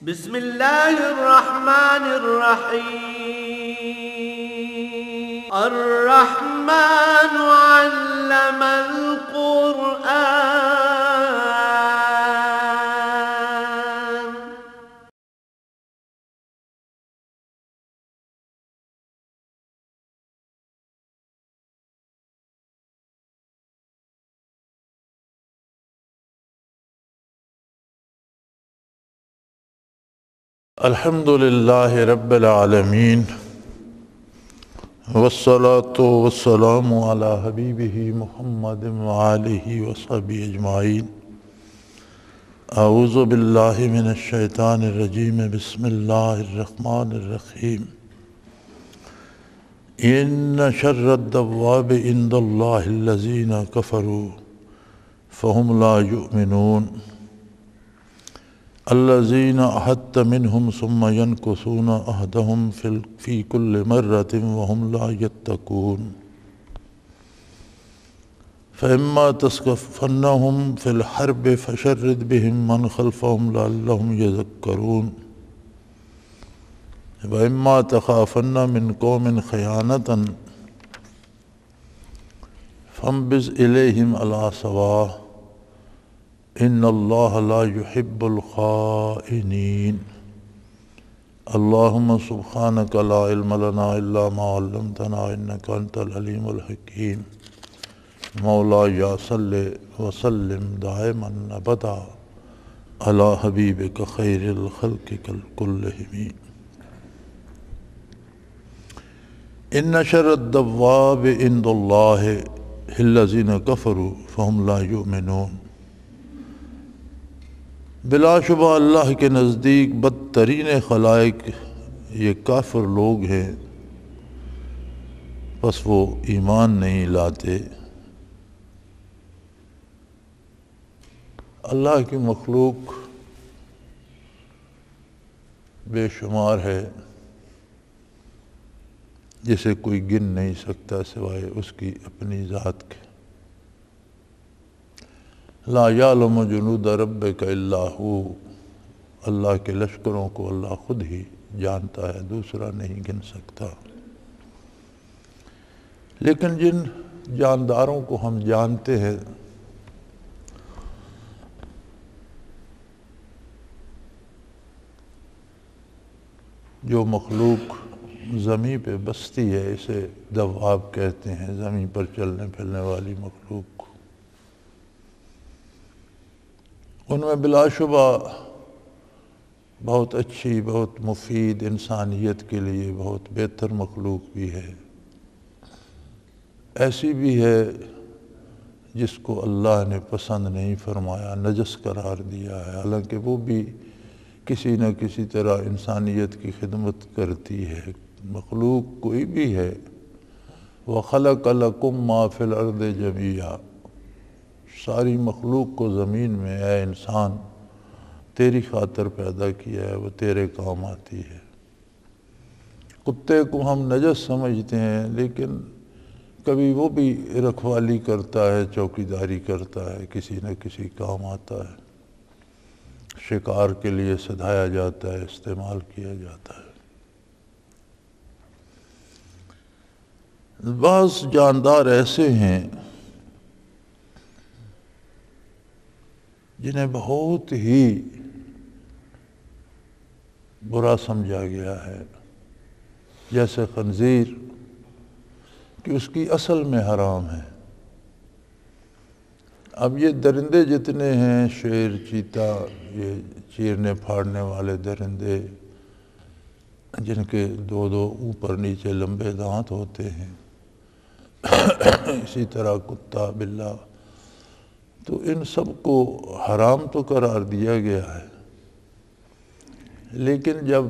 بسم الله الرحمن الرحيم الرحمن علم القرآن الحمد للہ رب العالمین والصلاة والسلام علی حبیبہ محمد وآلہ وصحبہ اجمعین۔ اعوذ باللہ من الشیطان الرجیم، بسم اللہ الرحمن الرحیم۔ ان شر الدواب عند اللہ الذین کفروا فہم لا یؤمنون الذین عہدت منہم ثم ینکثون عہدہم فی کل مرۃ وہم لا یتقون فإما تثقفنہم فی الحرب فشرد بہم من خلفہم لعلہم یذکرون وإما تخافن من قوم خیانۃ فانبذ الیہم علی سواء ان اللہ لا يحب الخائنین۔ اللہم سبحانک لا علم لنا الا ما علمتنا انک انت العلیم الحکیم۔ مولایا صلی وسلم دائما ابدا علی حبیبک خیر الخلق کلہم۔ ان شر الدواب عند اللہ الذین کفروا فہم لا یؤمنون۔ بلا شبہ اللہ کے نزدیک بدترین خلائق یہ کافر لوگ ہیں، بس وہ ایمان نہیں لاتے۔ اللہ کی مخلوق بے شمار ہے جسے کوئی گن نہیں سکتا سوائے اس کی اپنی ذات کے۔ لا یعلم جنود ربک الا ہو، اللہ کے لشکروں کو اللہ خود ہی جانتا ہے، دوسرا نہیں گن سکتا۔ لیکن جن جانداروں کو ہم جانتے ہیں جو مخلوق زمین پہ بستی ہے، اسے دواب کہتے ہیں، زمین پر چلنے پھرنے والی مخلوق۔ ان میں بلا شبہ بہت اچھی، بہت مفید، انسانیت کے لیے بہت بہتر مخلوق بھی ہے، ایسی بھی ہے جس کو اللہ نے پسند نہیں فرمایا، نجس قرار دیا ہے، حالانکہ وہ بھی کسی نہ کسی طرح انسانیت کی خدمت کرتی ہے۔ مخلوق کوئی بھی ہے، وَخَلَقَ لَكُم مَّا فِي الْأَرْضِ جَمِيعًا، ساری مخلوق کو زمین میں اے انسان تیری خاطر پیدا کیا ہے، وہ تیرے کام آتی ہے۔ کتے کو ہم نجس سمجھتے ہیں، لیکن کبھی وہ بھی رکھوالی کرتا ہے، چوکیداری کرتا ہے، کسی نہ کسی کام آتا ہے، شکار کے لیے سدھایا جاتا ہے، استعمال کیا جاتا ہے۔ بعض جاندار ایسے ہیں جنہیں بہت ہی برا سمجھا گیا ہے، جیسے خنزیر کہ اس کی اصل میں حرام ہے۔ اب یہ درندے جتنے ہیں، شیر، چیتا، یہ چیرنے پھاڑنے والے درندے جن کے دو اوپر نیچے لمبے دانت ہوتے ہیں، اسی طرح کتا، بلا، تو ان سب کو حرام تو قرار دیا گیا ہے، لیکن جب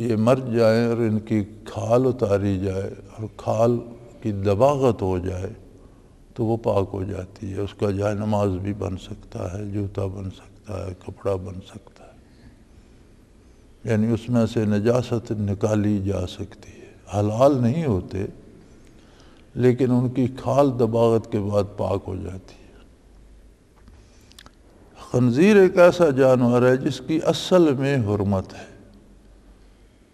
یہ مر جائیں اور ان کی کھال اتاری جائے اور کھال کی دباغت ہو جائے تو وہ پاک ہو جاتی ہے، اس کا جائے نماز بھی بن سکتا ہے، جوتا بن سکتا ہے، کپڑا بن سکتا ہے، یعنی اس میں سے نجاست نکالی جا سکتی ہے۔ حلال نہیں ہوتے لیکن ان کی کھال دباغت کے بعد پاک ہو جاتی ہے۔ خنزیر ایک ایسا جانور ہے جس کی اصل میں حرمت ہے،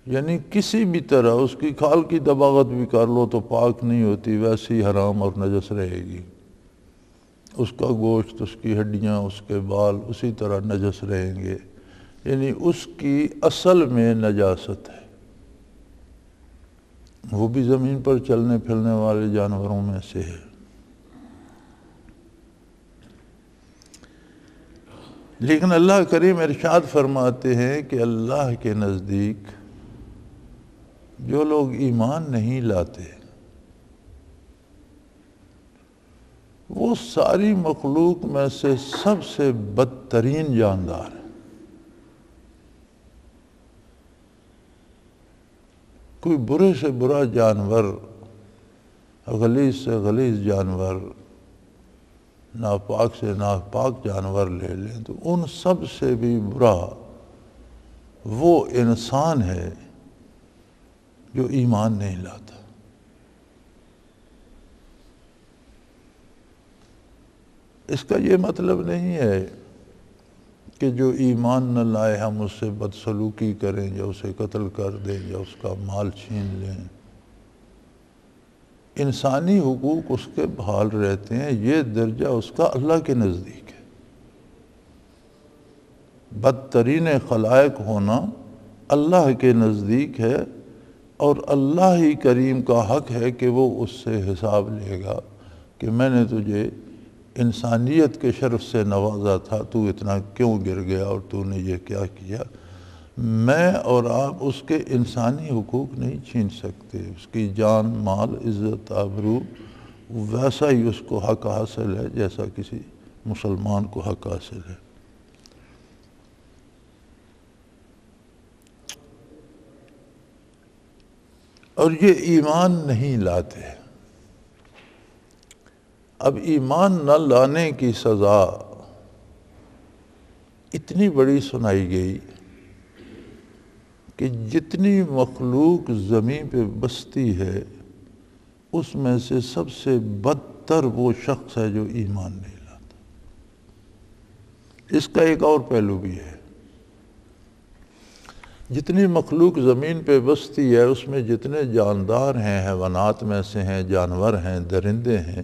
یعنی کسی بھی طرح اس کی کھال کی دباغت بھی کر لو تو پاک نہیں ہوتی، ویسی حرام اور نجس رہے گی۔ اس کا گوشت، اس کی ہڈیاں، اس کے بال اسی طرح نجس رہیں گے، یعنی اس کی اصل میں نجاست ہے۔ وہ بھی زمین پر چلنے پھرنے والے جانوروں میں سے ہے۔ لیکن اللہ کریم ارشاد فرماتے ہیں کہ اللہ کے نزدیک جو لوگ ایمان نہیں لاتے وہ ساری مخلوق میں سے سب سے بدترین جاندار ہے۔ کوئی برے سے برا جانور، غلیظ سے غلیظ جانور، ناپاک سے ناپاک جانور لے لیں تو ان سب سے بھی برا وہ انسان ہے جو ایمان نہیں لاتا۔ اس کا یہ مطلب نہیں ہے کہ جو ایمان نہ لائے ہم اس سے بدسلوکی کریں یا اسے قتل کر دیں یا اس کا مال چھین لیں۔ انسانی حقوق اس کے بحال رہتے ہیں، یہ درجہ اس کا اللہ کے نزدیک ہے۔ بدترین خلائق ہونا اللہ کے نزدیک ہے، اور اللہ ہی کریم کا حق ہے کہ وہ اس سے حساب لے گا کہ میں نے تجھے انسانیت کے شرف سے نوازا تھا، تو اتنا کیوں گر گیا اور تو نے یہ کیا کیا۔ میں اور آپ اس کے انسانی حقوق نہیں چھین سکتے، اس کی جان، مال، عزت، آبرو ویسا ہی اس کو حق حاصل ہے جیسا کسی مسلمان کو حق حاصل ہے۔ اور یہ ایمان نہیں لاتے۔ اب ایمان نہ لانے کی سزا اتنی بڑی سنائی گئی کہ جتنی مخلوق زمین پہ بستی ہے اس میں سے سب سے بدتر وہ شخص ہے جو ایمان نہیں لاتا۔ اس کا ایک اور پہلو بھی ہے، جتنی مخلوق زمین پہ بستی ہے اس میں جتنے جاندار ہیں، حیوانات میں سے ہیں، جانور ہیں، درندے ہیں،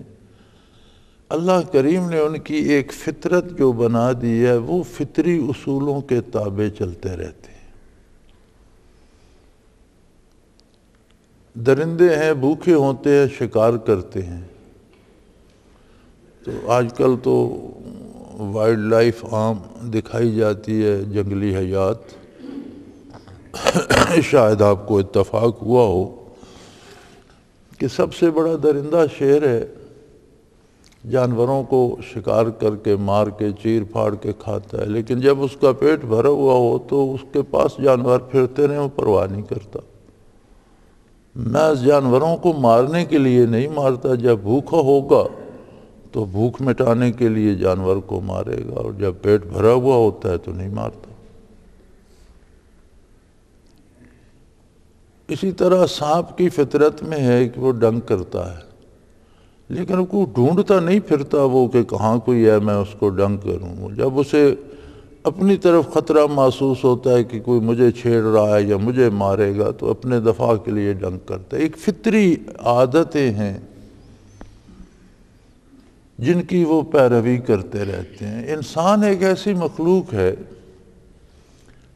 اللہ کریم نے ان کی ایک فطرت جو بنا دی ہے وہ فطری اصولوں کے تابع چلتے رہتے ہیں۔ درندے ہیں، بھوکے ہوتے ہیں، شکار کرتے ہیں۔ تو آج کل تو وائلڈ لائف عام دکھائی جاتی ہے، جنگلی حیات۔ شاید آپ کو اتفاق ہوا ہو کہ سب سے بڑا درندہ شیر ہے، جانوروں کو شکار کر کے مار کے چیر پھاڑ کے کھاتا ہے، لیکن جب اس کا پیٹ بھرا ہوا ہو تو اس کے پاس جانور پھرتے رہیں وہ پرواہ نہیں کرتا۔ محض جانوروں کو مارنے کے لیے نہیں مارتا، جب بھوکا ہوگا تو بھوک مٹانے کے لیے جانور کو مارے گا، اور جب پیٹ بھرا ہوا ہوتا ہے تو نہیں مارتا۔ اسی طرح سانپ کی فطرت میں ہے کہ وہ ڈنگ کرتا ہے، لیکن وہ ڈھونڈتا نہیں پھرتا وہ کہ کہاں کوئی ہے میں اس کو ڈنگ کروں۔ جب اسے اپنی طرف خطرہ محسوس ہوتا ہے کہ کوئی مجھے چھیڑ رہا ہے یا مجھے مارے گا تو اپنے دفاع کے لیے ڈنگ کرتا ہے۔ ایک فطری عادتیں ہیں جن کی وہ پیروی کرتے رہتے ہیں۔ انسان ایک ایسی مخلوق ہے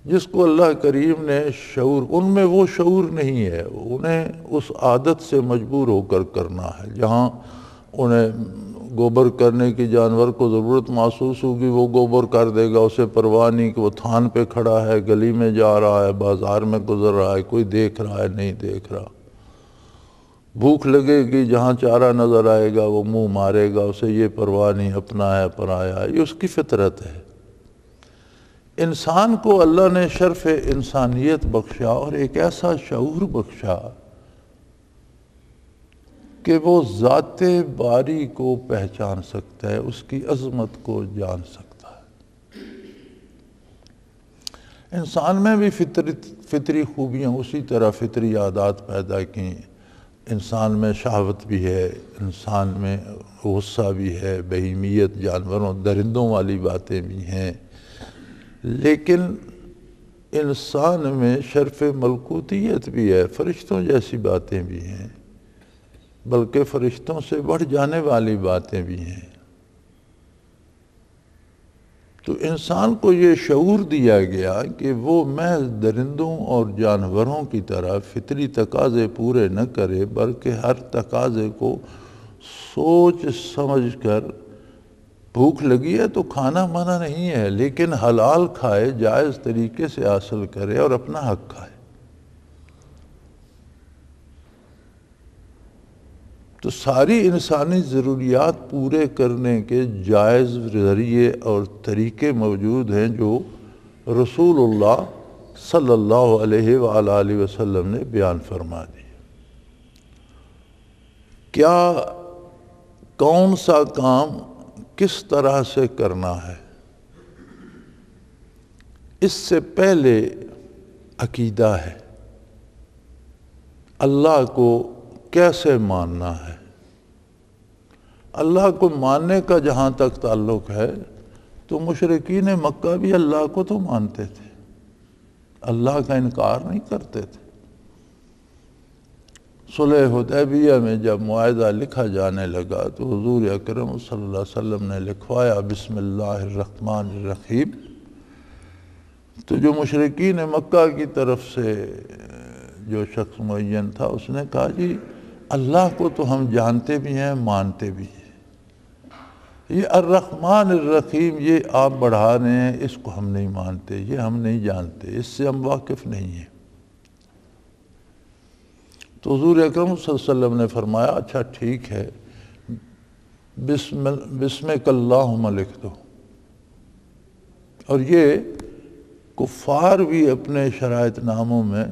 جس کو اللہ کریم نے شعور، ان میں وہ شعور نہیں ہے، انہیں اس عادت سے مجبور ہو کر کرنا ہے۔ جہاں انہیں گوبر کرنے کی جانور کو ضرورت محسوس ہوگی وہ گوبر کر دے گا، اسے پرواہ نہیں کہ وہ تھان پہ کھڑا ہے، گلی میں جا رہا ہے، بازار میں گزر رہا ہے، کوئی دیکھ رہا ہے نہیں دیکھ رہا۔ بھوک لگے گی، جہاں چارہ نظر آئے گا وہ منہ مارے گا، اسے یہ پرواہ نہیں اپنا ہے پرایا ہے، یہ اس کی فطرت ہے۔ انسان کو اللہ نے شرف انسانیت بخشا اور ایک ایسا شعور بخشا کہ وہ ذات باری کو پہچان سکتا ہے، اس کی عظمت کو جان سکتا ہے۔ انسان میں بھی فطری خوبیاں اسی طرح فطری عادات پیدا کی، انسان میں شہوت بھی ہے، انسان میں غصہ بھی ہے، بہیمیت جانوروں درندوں والی باتیں بھی ہیں، لیکن انسان میں شرف ملکوتیت بھی ہے، فرشتوں جیسی باتیں بھی ہیں، بلکہ فرشتوں سے بڑھ جانے والی باتیں بھی ہیں۔ تو انسان کو یہ شعور دیا گیا کہ وہ محض درندوں اور جانوروں کی طرح فطری تقاضے پورے نہ کرے، بلکہ ہر تقاضے کو سوچ سمجھ کر، بھوک لگی ہے تو کھانا منع نہیں ہے، لیکن حلال کھائے، جائز طریقے سے حاصل کرے اور اپنا حق کھائے۔ تو ساری انسانی ضروریات پورے کرنے کے جائز ذریعے اور طریقے موجود ہیں جو رسول اللہ صلی اللہ علیہ وآلہ وسلم نے بیان فرما دی۔ کیا کون سا کام کس طرح سے کرنا ہے، اس سے پہلے عقیدہ ہے، اللہ کو کیسے ماننا ہے۔ اللہ کو ماننے کا جہاں تک تعلق ہے تو مشرکین مکہ بھی اللہ کو تو مانتے تھے، اللہ کا انکار نہیں کرتے تھے۔ صلح حدیبیہ میں جب معاہدہ لکھا جانے لگا تو حضور اکرم صلی اللہ علیہ وسلم نے لکھوایا بسم اللہ الرحمن الرحیم، تو جو مشرکین مکہ کی طرف سے جو شخص معین تھا اس نے کہا جی اللہ کو تو ہم جانتے بھی ہیں، مانتے بھی ہیں، یہ الرحمن الرحیم یہ آپ بڑھا رہے ہیں، اس کو ہم نہیں مانتے، یہ ہم نہیں جانتے، اس سے ہم واقف نہیں ہیں۔ تو حضور اکرم صلی اللہ علیہ وسلم نے فرمایا اچھا ٹھیک ہے، بسمک اللہم لکھ دو۔ اور یہ کفار بھی اپنے شرائط ناموں میں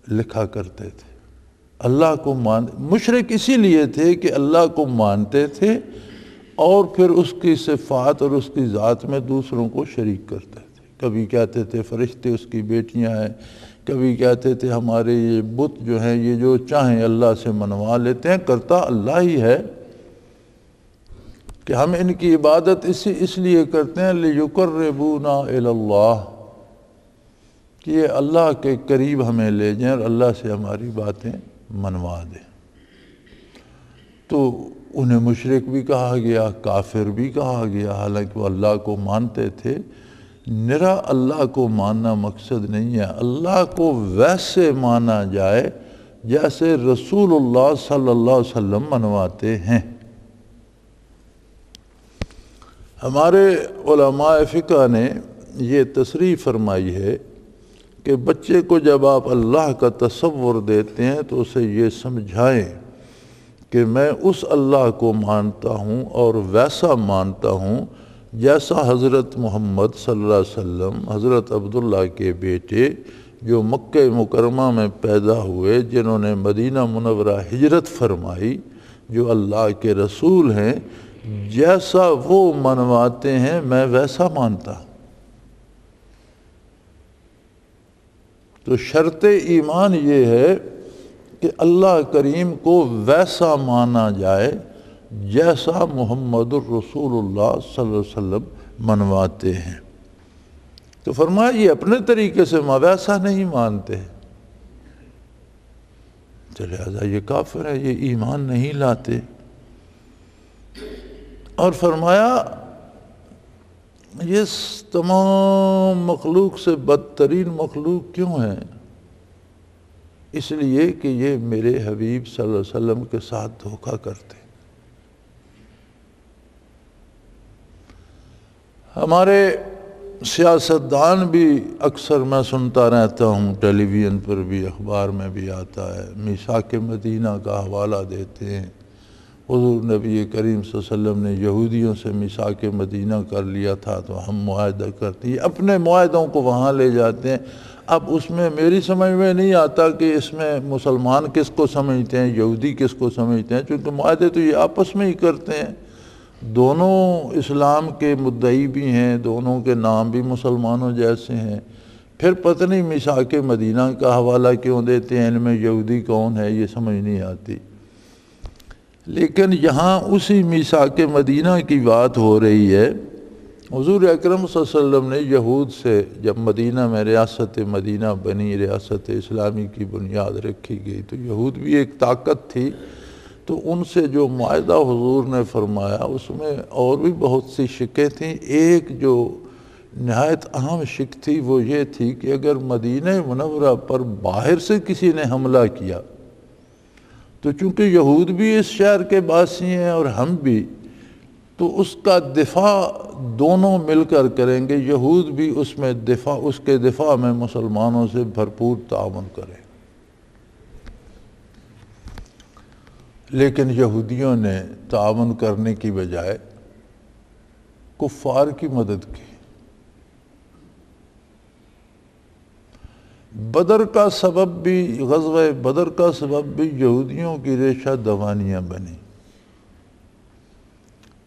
لکھا کرتے تھے۔ اللہ کو مشرک اسی لیے تھے کہ اللہ کو مانتے تھے اور پھر اس کی صفات اور اس کی ذات میں دوسروں کو شریک کرتے تھے۔ کبھی کہتے تھے فرشتے اس کی بیٹیاں ہیں، کبھی کہتے تھے ہمارے یہ بت جو ہیں یہ جو چاہیں اللہ سے منوا لیتے ہیں، کرتا اللہ ہی ہے، کہ ہم ان کی عبادت اس لیے کرتے ہیں لِيُقَرِّبُونَا إِلَى اللَّهِ، کہ یہ اللہ کے قریب ہمیں لے جائیں اور اللہ سے ہماری باتیں منوا دیں۔ تو انہیں مشرک بھی کہا گیا، کافر بھی کہا گیا، حالانکہ وہ اللہ کو مانتے تھے۔ نرا اللہ کو ماننا مقصد نہیں ہے، اللہ کو ویسے مانا جائے جیسے رسول اللہ صلی اللہ علیہ وسلم منواتے ہیں۔ ہمارے علماء فقہ نے یہ تصریح فرمائی ہے کہ بچے کو جب آپ اللہ کا تصور دیتے ہیں تو اسے یہ سمجھائیں کہ میں اس اللہ کو مانتا ہوں اور ویسا مانتا ہوں جیسا حضرت محمد صلی اللہ علیہ وسلم، حضرت عبداللہ کے بیٹے جو مکہ مکرمہ میں پیدا ہوئے، جنہوں نے مدینہ منورہ ہجرت فرمائی، جو اللہ کے رسول ہیں، جیسا وہ منواتے ہیں میں ویسا مانتا ہوں۔ تو شرط ایمان یہ ہے کہ اللہ کریم کو ویسا مانا جائے جیسا محمد الرسول اللہ صلی اللہ علیہ وسلم منواتے ہیں۔ تو فرمایا یہ اپنے طریقے سے ویسا نہیں مانتے، تو لہذا یہ کافر ہے، یہ ایمان نہیں لاتے۔ اور فرمایا یہ تمام مخلوق سے بدترین مخلوق کیوں ہے؟ اس لیے کہ یہ میرے حبیب صلی اللہ علیہ وسلم کے ساتھ دھوکہ کرتے۔ ہمارے سیاستدان بھی اکثر میں سنتا رہتا ہوں، ٹیلی ویژن پر بھی، اخبار میں بھی آتا ہے، میثاق مدینہ کا حوالہ دیتے ہیں۔ حضور نبی کریم صلی اللہ علیہ وسلم نے یہودیوں سے میثاق مدینہ کر لیا تھا تو ہم معاہدہ کرتے ہیں، اپنے معاہدوں کو وہاں لے جاتے ہیں۔ اب اس میں میری سمجھ میں نہیں آتا کہ اس میں مسلمان کس کو سمجھتے ہیں، یہودی کس کو سمجھتے ہیں، چونکہ معاہدے تو یہ آپس میں ہی کرتے ہیں، دونوں اسلام کے مدعی بھی ہیں، دونوں کے نام بھی مسلمانوں جیسے ہیں، پھر پتہ نہیں میثاق مدینہ کا حوالہ کیوں دیتے ہیں، علم یہودی کون ہے یہ سمجھ نہیں آتی، لیکن یہاں اسی میثاق مدینہ کی بات ہو رہی ہے۔ حضور اکرم صلی اللہ علیہ وسلم نے یہود سے جب مدینہ میں ریاست مدینہ بنی، ریاست اسلامی کی بنیاد رکھی گئی، تو یہود بھی ایک طاقت تھی، تو ان سے جو معاہدہ حضور نے فرمایا اس میں اور بھی بہت سی شکیں تھیں۔ ایک جو نہایت اہم شک تھی وہ یہ تھی کہ اگر مدینہ منورہ پر باہر سے کسی نے حملہ کیا تو چونکہ یہود بھی اس شہر کے باسی ہیں اور ہم بھی، تو اس کا دفاع دونوں مل کر کریں گے، یہود بھی اس کے دفاع میں مسلمانوں سے بھرپور تعاون کریں۔ لیکن یہودیوں نے تعاون کرنے کی بجائے کفار کی مدد کی۔ بدر کا سبب بھی، غزوہ بدر کا سبب بھی یہودیوں کی ریشہ دوانیاں بنی۔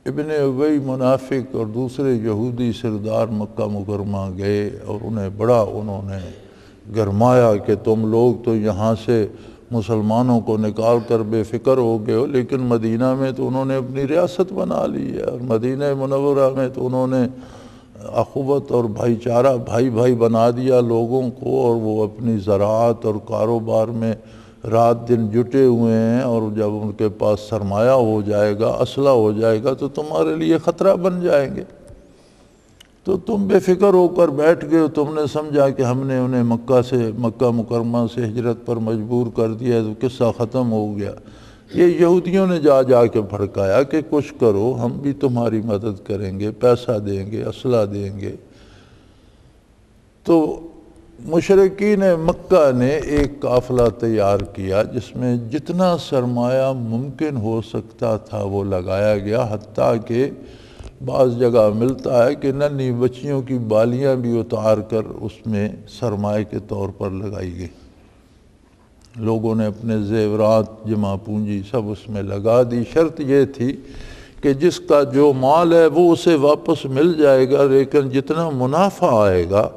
ابن ابی منافق اور دوسرے یہودی سردار مکہ مکرمہ گئے اور انہوں نے گرمایا کہ تم لوگ تو یہاں سے مسلمانوں کو نکال کر بے فکر ہو گئے ہو، لیکن مدینہ میں تو انہوں نے اپنی ریاست بنا لی ہے، اور مدینہ منورہ میں تو انہوں نے اخوت اور بھائی چارہ بھائی بنا دیا لوگوں کو، اور وہ اپنی زراعت اور کاروبار میں رات دن جٹے ہوئے ہیں، اور جب ان کے پاس سرمایہ ہو جائے گا، اسلحہ ہو جائے گا تو تمہارے لیے خطرہ بن جائیں گے، تو تم بے فکر ہو کر بیٹھ گئے، تم نے سمجھا کہ ہم نے انہیں مکہ مکرمہ سے ہجرت پر مجبور کر دیا تو قصہ ختم ہو گیا۔ یہ یہودیوں نے جا کے بھڑکایا کہ کچھ کرو، ہم بھی تمہاری مدد کریں گے، پیسہ دیں گے، اسلحہ دیں گے۔ تو مشرکین مکہ نے ایک قافلہ تیار کیا جس میں جتنا سرمایہ ممکن ہو سکتا تھا وہ لگایا گیا، حتیٰ کہ بعض جگہ ملتا ہے کہ ننھی بچیوں کی بالیاں بھی اتار کر اس میں سرمایہ کے طور پر لگائی گئی۔ لوگوں نے اپنے زیورات جمع پونجی سب اس میں لگا دی۔ شرط یہ تھی کہ جس کا جو مال ہے وہ اسے واپس مل جائے گا، لیکن جتنا منافع آئے گا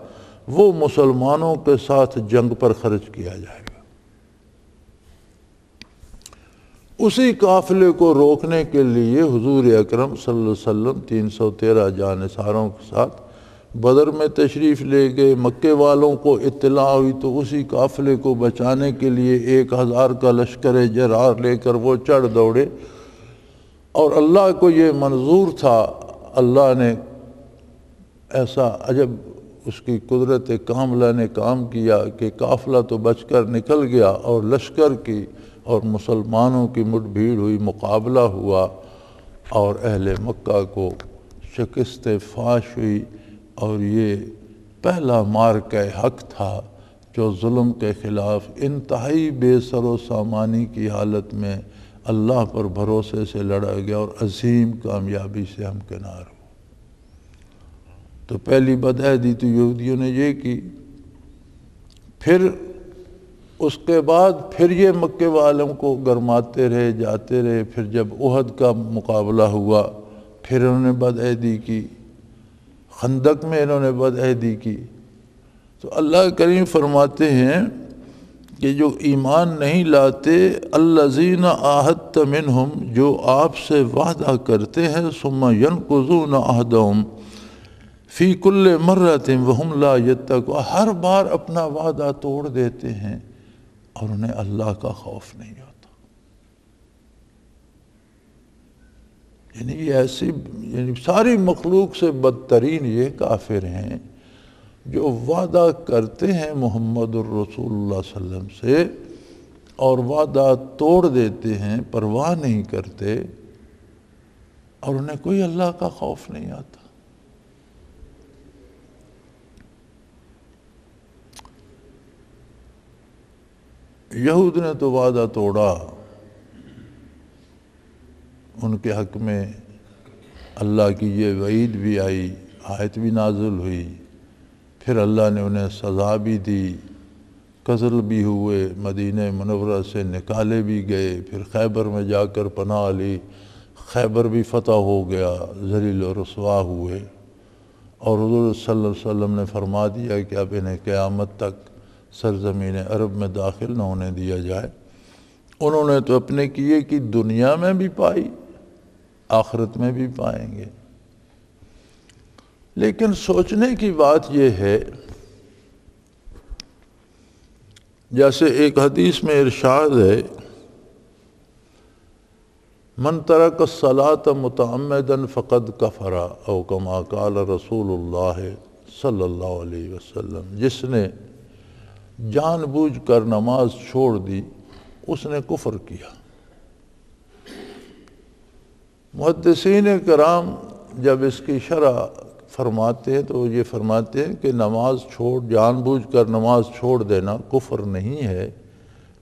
وہ مسلمانوں کے ساتھ جنگ پر خرچ کیا جائے گا۔ اسی قافلے کو روکنے کے لیے حضور اکرم صلی اللہ علیہ وسلم 313 جانثاروں کے ساتھ بدر میں تشریف لے گئے۔ مکے والوں کو اطلاع ہوئی تو اسی قافلے کو بچانے کے لیے 1000 کا لشکر جرار لے کر وہ چڑھ دوڑے، اور اللہ کو یہ منظور تھا، اللہ نے ایسا عجب اس کی قدرت کاملہ نے کام کیا کہ قافلہ تو بچ کر نکل گیا، اور لشکر کی اور مسلمانوں کی مٹ بھیڑ ہوئی، مقابلہ ہوا، اور اہل مکہ کو شکست فاش ہوئی۔ اور یہ پہلا معرکہ حق تھا جو ظلم کے خلاف انتہائی بے سر و سامانی کی حالت میں اللہ پر بھروسے سے لڑا گیا اور عظیم کامیابی سے ہمکنار ہو۔ تو پہلی بدعہدی تو یہودیوں نے یہ کی، پھر اس کے بعد پھر یہ مکے والوں کو گرماتے رہے، جاتے رہے۔ پھر جب احد کا مقابلہ ہوا پھر انہوں نے بدعہدی کی، خندق میں انہوں نے بدعہدی کی۔ تو اللہ کریم فرماتے ہیں کہ جو ایمان نہیں لاتے، الذین عاہدت منہم، جو آپ سے وعدہ کرتے ہیں، ثم ینقضون عہدہم فی کل مرۃ وہم لا یتقون، ہر بار اپنا وعدہ توڑ دیتے ہیں اور انہیں اللہ کا خوف نہیں ہوتا۔ یعنی ساری مخلوق سے بدترین یہ کافر ہیں جو وعدہ کرتے ہیں محمد الرسول اللہ صلی اللہ علیہ وسلم سے اور وعدہ توڑ دیتے ہیں، پرواہ نہیں کرتے، اور انہیں کوئی اللہ کا خوف نہیں آتا۔ یہود نے تو وعدہ توڑا، ان کے حق میں اللہ کی یہ وعید بھی آئی، آیت بھی نازل ہوئی، پھر اللہ نے انہیں سزا بھی دی، قتل بھی ہوئے، مدینہ منورہ سے نکالے بھی گئے، پھر خیبر میں جا کر پناہ لی، خیبر بھی فتح ہو گیا، ذلیل و رسوا ہوئے۔ اور حضور صلی اللہ علیہ وسلم نے فرما دیا کہ اب انہیں قیامت تک سرزمین عرب میں داخل نہ ہونے دیا جائے۔ انہوں نے تو اپنے کیے کہ دنیا میں بھی پائی، آخرت میں بھی پائیں گے۔ لیکن سوچنے کی بات یہ ہے، جیسے ایک حدیث میں ارشاد ہے، من ترک الصلاۃ متعمدا فقد کفر او کما قال رسول اللہ صلی اللہ علیہ وسلم، جس نے جان بوجھ کر نماز چھوڑ دی اس نے کفر کیا۔ محدثین کرام جب اس کی شرح فرماتے ہیں تو یہ فرماتے ہیں کہ نماز جان بوجھ کر نماز چھوڑ دینا کفر نہیں ہے،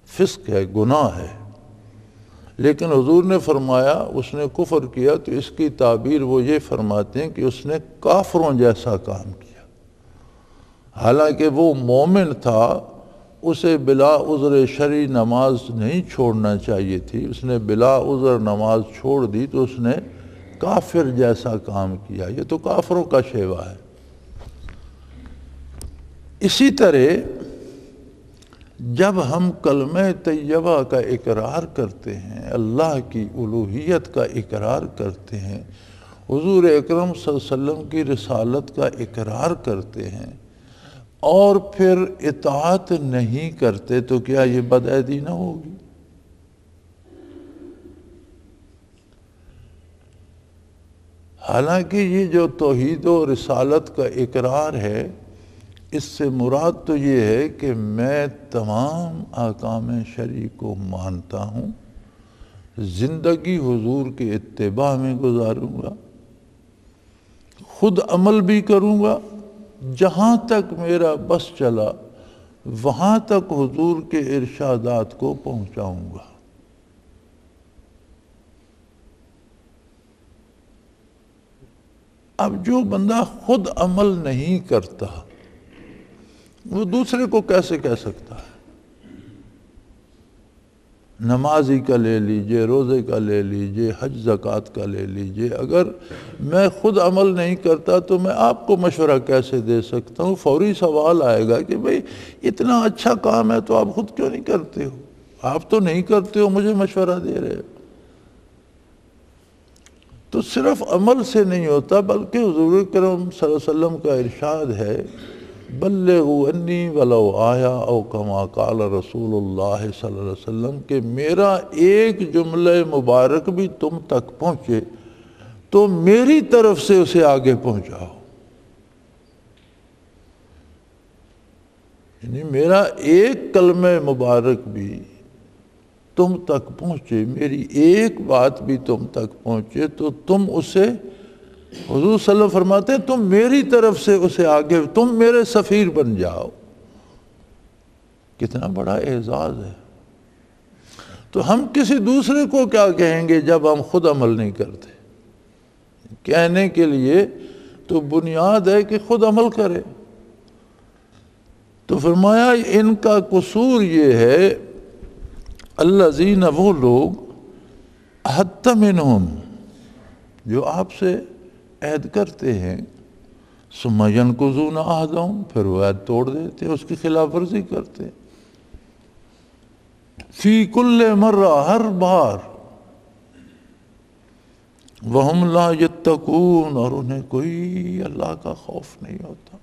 فسق ہے، گناہ ہے، لیکن حضور نے فرمایا اس نے کفر کیا تو اس کی تعبیر وہ یہ فرماتے ہیں کہ اس نے کافروں جیسا کام کیا۔ حالانکہ وہ مومن تھا، اسے بلا عذر شرعی نماز نہیں چھوڑنا چاہیے تھی، اس نے بلا عذر نماز چھوڑ دی تو اس نے کافر جیسا کام کیا۔ یہ تو کافروں کا شیوہ ہے۔ اسی طرح جب ہم کلمہ طیبہ کا اقرار کرتے ہیں، اللہ کی الوہیت کا اقرار کرتے ہیں، حضور اکرم صلی اللہ علیہ وسلم کی رسالت کا اقرار کرتے ہیں اور پھر اطاعت نہیں کرتے تو کیا یہ بدعہدی نہ ہوگی؟ حالانکہ یہ جو توحید و رسالت کا اقرار ہے، اس سے مراد تو یہ ہے کہ میں تمام احکام شرعی کو مانتا ہوں، زندگی حضور کے اتباع میں گزاروں گا، خود عمل بھی کروں گا، جہاں تک میرا بس چلا وہاں تک حضور کے ارشادات کو پہنچاؤں گا۔ اب جو بندہ خود عمل نہیں کرتا وہ دوسرے کو کیسے کہہ سکتا ہے؟ نمازی کا لے لیجئے، روزے کا لے لیجئے، حج زکوٰۃ کا لے لیجئے، اگر میں خود عمل نہیں کرتا تو میں آپ کو مشورہ کیسے دے سکتا ہوں؟ فوری سوال آئے گا کہ بھئی اتنا اچھا کام ہے تو آپ خود کیوں نہیں کرتے ہو؟ آپ تو نہیں کرتے ہو، مجھے مشورہ دے رہے ہو۔ تو صرف عمل سے نہیں ہوتا، بلکہ حضور کرم صلی اللہ علیہ وسلم کا ارشاد ہے، بلغوا انی ولو آیا او کما قال رسول اللہ صلی اللہ علیہ وسلم، کہ میرا ایک جملہ مبارک بھی تم تک پہنچے تو میری طرف سے اسے آگے پہنچاؤ۔ یعنی میرا ایک کلمہ مبارک بھی تم تک پہنچے، میری ایک بات بھی تم تک پہنچے تو تم اسے، حضور صلی اللہ علیہ وسلم فرماتے ہیں، تم میری طرف سے اسے آگے، تم میرے سفیر بن جاؤ۔ کتنا بڑا اعزاز ہے۔ تو ہم کسی دوسرے کو کیا کہیں گے جب ہم خود عمل نہیں کرتے؟ کہنے کے لیے تو بنیاد ہے کہ خود عمل کرے۔ تو فرمایا ان کا قصور یہ ہے، الذین، وہ لوگ، عہدت منہم، جو آپ سے عہد کرتے ہیں، ثم ینقضون عہدہم، پھر وہ عہد توڑ دیتے، اس کی خلاف ورزی کرتے، فی کل مرہ، ہر بار، وہم لا یتقون، اور انہیں کوئی اللہ کا خوف نہیں ہوتا،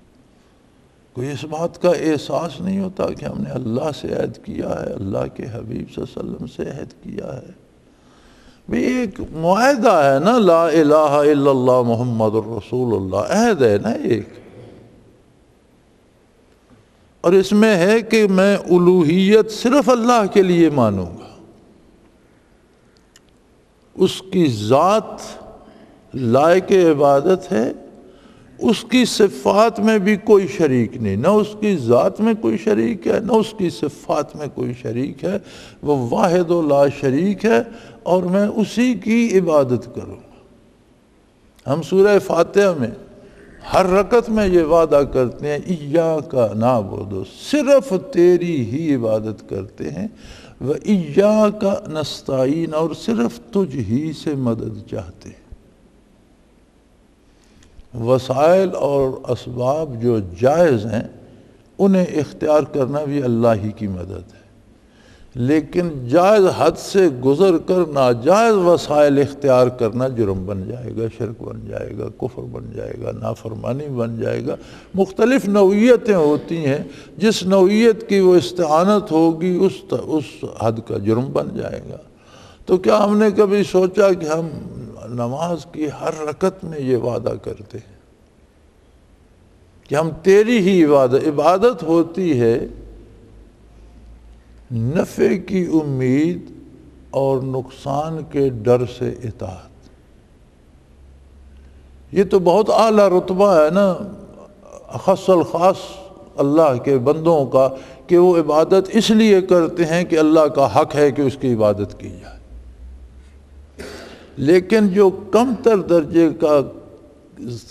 کوئی اس بات کا احساس نہیں ہوتا کہ ہم نے اللہ سے عہد کیا ہے، اللہ کے حبیب صلی اللہ علیہ وسلم سے عہد کیا ہے۔ بھی ایک معاہدہ ہے نا، لا الہ الا اللہ محمد الرسول اللہ، عہد ہے نا ایک، اور اس میں ہے کہ میں الوہیت صرف اللہ کے لیے مانوں گا، اس کی ذات لائق عبادت ہے، اس کی صفات میں بھی کوئی شریک نہیں، نہ اس کی ذات میں کوئی شریک ہے نہ اس کی صفات میں کوئی شریک ہے، وہ واحد و لا شریک ہے، اور میں اسی کی عبادت کروں گا۔ ہم سورہ فاتحہ میں ہر رکعت میں یہ وعدہ کرتے ہیں، ایاک نعبد، صرف تیری ہی عبادت کرتے ہیں، و ایاک نستعین، اور صرف تجھ ہی سے مدد چاہتے ہیں۔ وسائل اور اسباب جو جائز ہیں انہیں اختیار کرنا بھی اللہ ہی کی مدد ہے، لیکن جائز حد سے گزر کر ناجائز وسائل اختیار کرنا جرم بن جائے گا، شرک بن جائے گا، کفر بن جائے گا، نافرمانی بن جائے گا۔ مختلف نوعیتیں ہوتی ہیں، جس نوعیت کی وہ استعانت ہوگی اس حد کا جرم بن جائے گا۔ تو کیا ہم نے کبھی سوچا کہ ہم نماز کی ہر رکعت میں یہ وعدہ کرتے ہیں کہ ہم تیری ہی عبادت ہوتی ہے نفع کی امید اور نقصان کے ڈر سے اطاعت۔ یہ تو بہت اعلیٰ رتبہ ہے نا اخص الخاص اللہ کے بندوں کا، کہ وہ عبادت اس لیے کرتے ہیں کہ اللہ کا حق ہے کہ اس کی عبادت کی جائے۔ لیکن جو کم تر درجے کا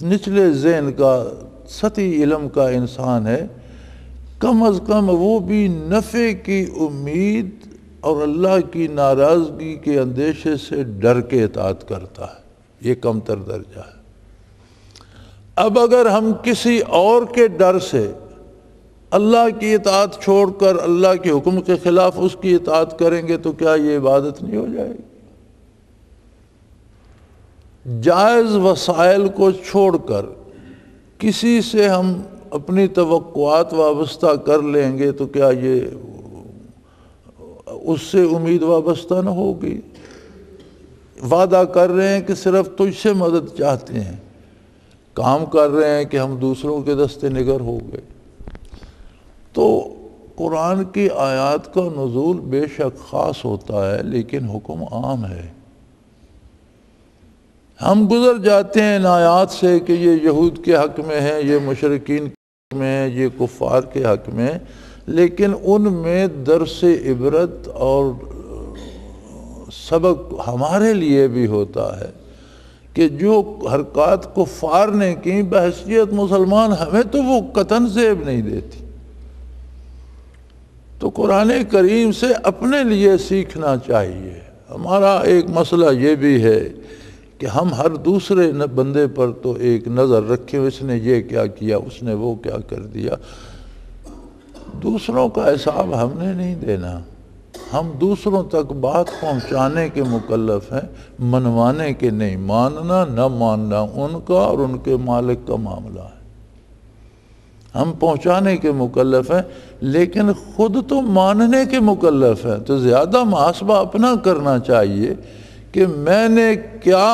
نچلے ذہن کا سطحی علم کا انسان ہے، کم از کم وہ بھی نفع کی امید اور اللہ کی ناراضگی کے اندیشے سے ڈر کے اطاعت کرتا ہے، یہ کم تر درجہ ہے۔ اب اگر ہم کسی اور کے ڈر سے اللہ کی اطاعت چھوڑ کر اللہ کے حکم کے خلاف اس کی اطاعت کریں گے تو کیا یہ عبادت نہیں ہو جائے گی؟ جائز وسائل کو چھوڑ کر کسی سے ہم اپنی توقعات وابستہ کر لیں گے تو کیا یہ اس سے امید وابستہ نہ ہوگی؟ وعدہ کر رہے ہیں کہ صرف تجھ سے مدد چاہتے ہیں، کام کر رہے ہیں کہ ہم دوسروں کے دستے نگر ہو گئے۔ تو قرآن کی آیات کا نزول بے شک خاص ہوتا ہے، لیکن حکم عام ہے۔ ہم گزر جاتے ہیں ان آیات سے کہ یہ یہود کے حق میں ہیں، یہ مشرکین کے حق میں ہیں، یہ کفار کے حق میں، لیکن ان میں درس عبرت اور سبق ہمارے لیے بھی ہوتا ہے کہ جو حرکات کفار نے کی بحیثیت مسلمان ہمیں تو وہ قطعاً زیب نہیں دیتی۔ تو قرآن کریم سے اپنے لیے سیکھنا چاہیے۔ ہمارا ایک مسئلہ یہ بھی ہے کہ ہم ہر دوسرے بندے پر تو ایک نظر رکھیں، اس نے یہ کیا کیا، اس نے وہ کیا کر دیا۔ دوسروں کا حساب ہم نے نہیں دینا، ہم دوسروں تک بات پہنچانے کے مکلف ہیں، منوانے کے نہیں۔ ماننا نہ ماننا ان کا اور ان کے مالک کا معاملہ ہے، ہم پہنچانے کے مکلف ہیں، لیکن خود تو ماننے کے مکلف ہیں۔ تو زیادہ محاسبہ اپنا کرنا چاہیے کہ میں نے کیا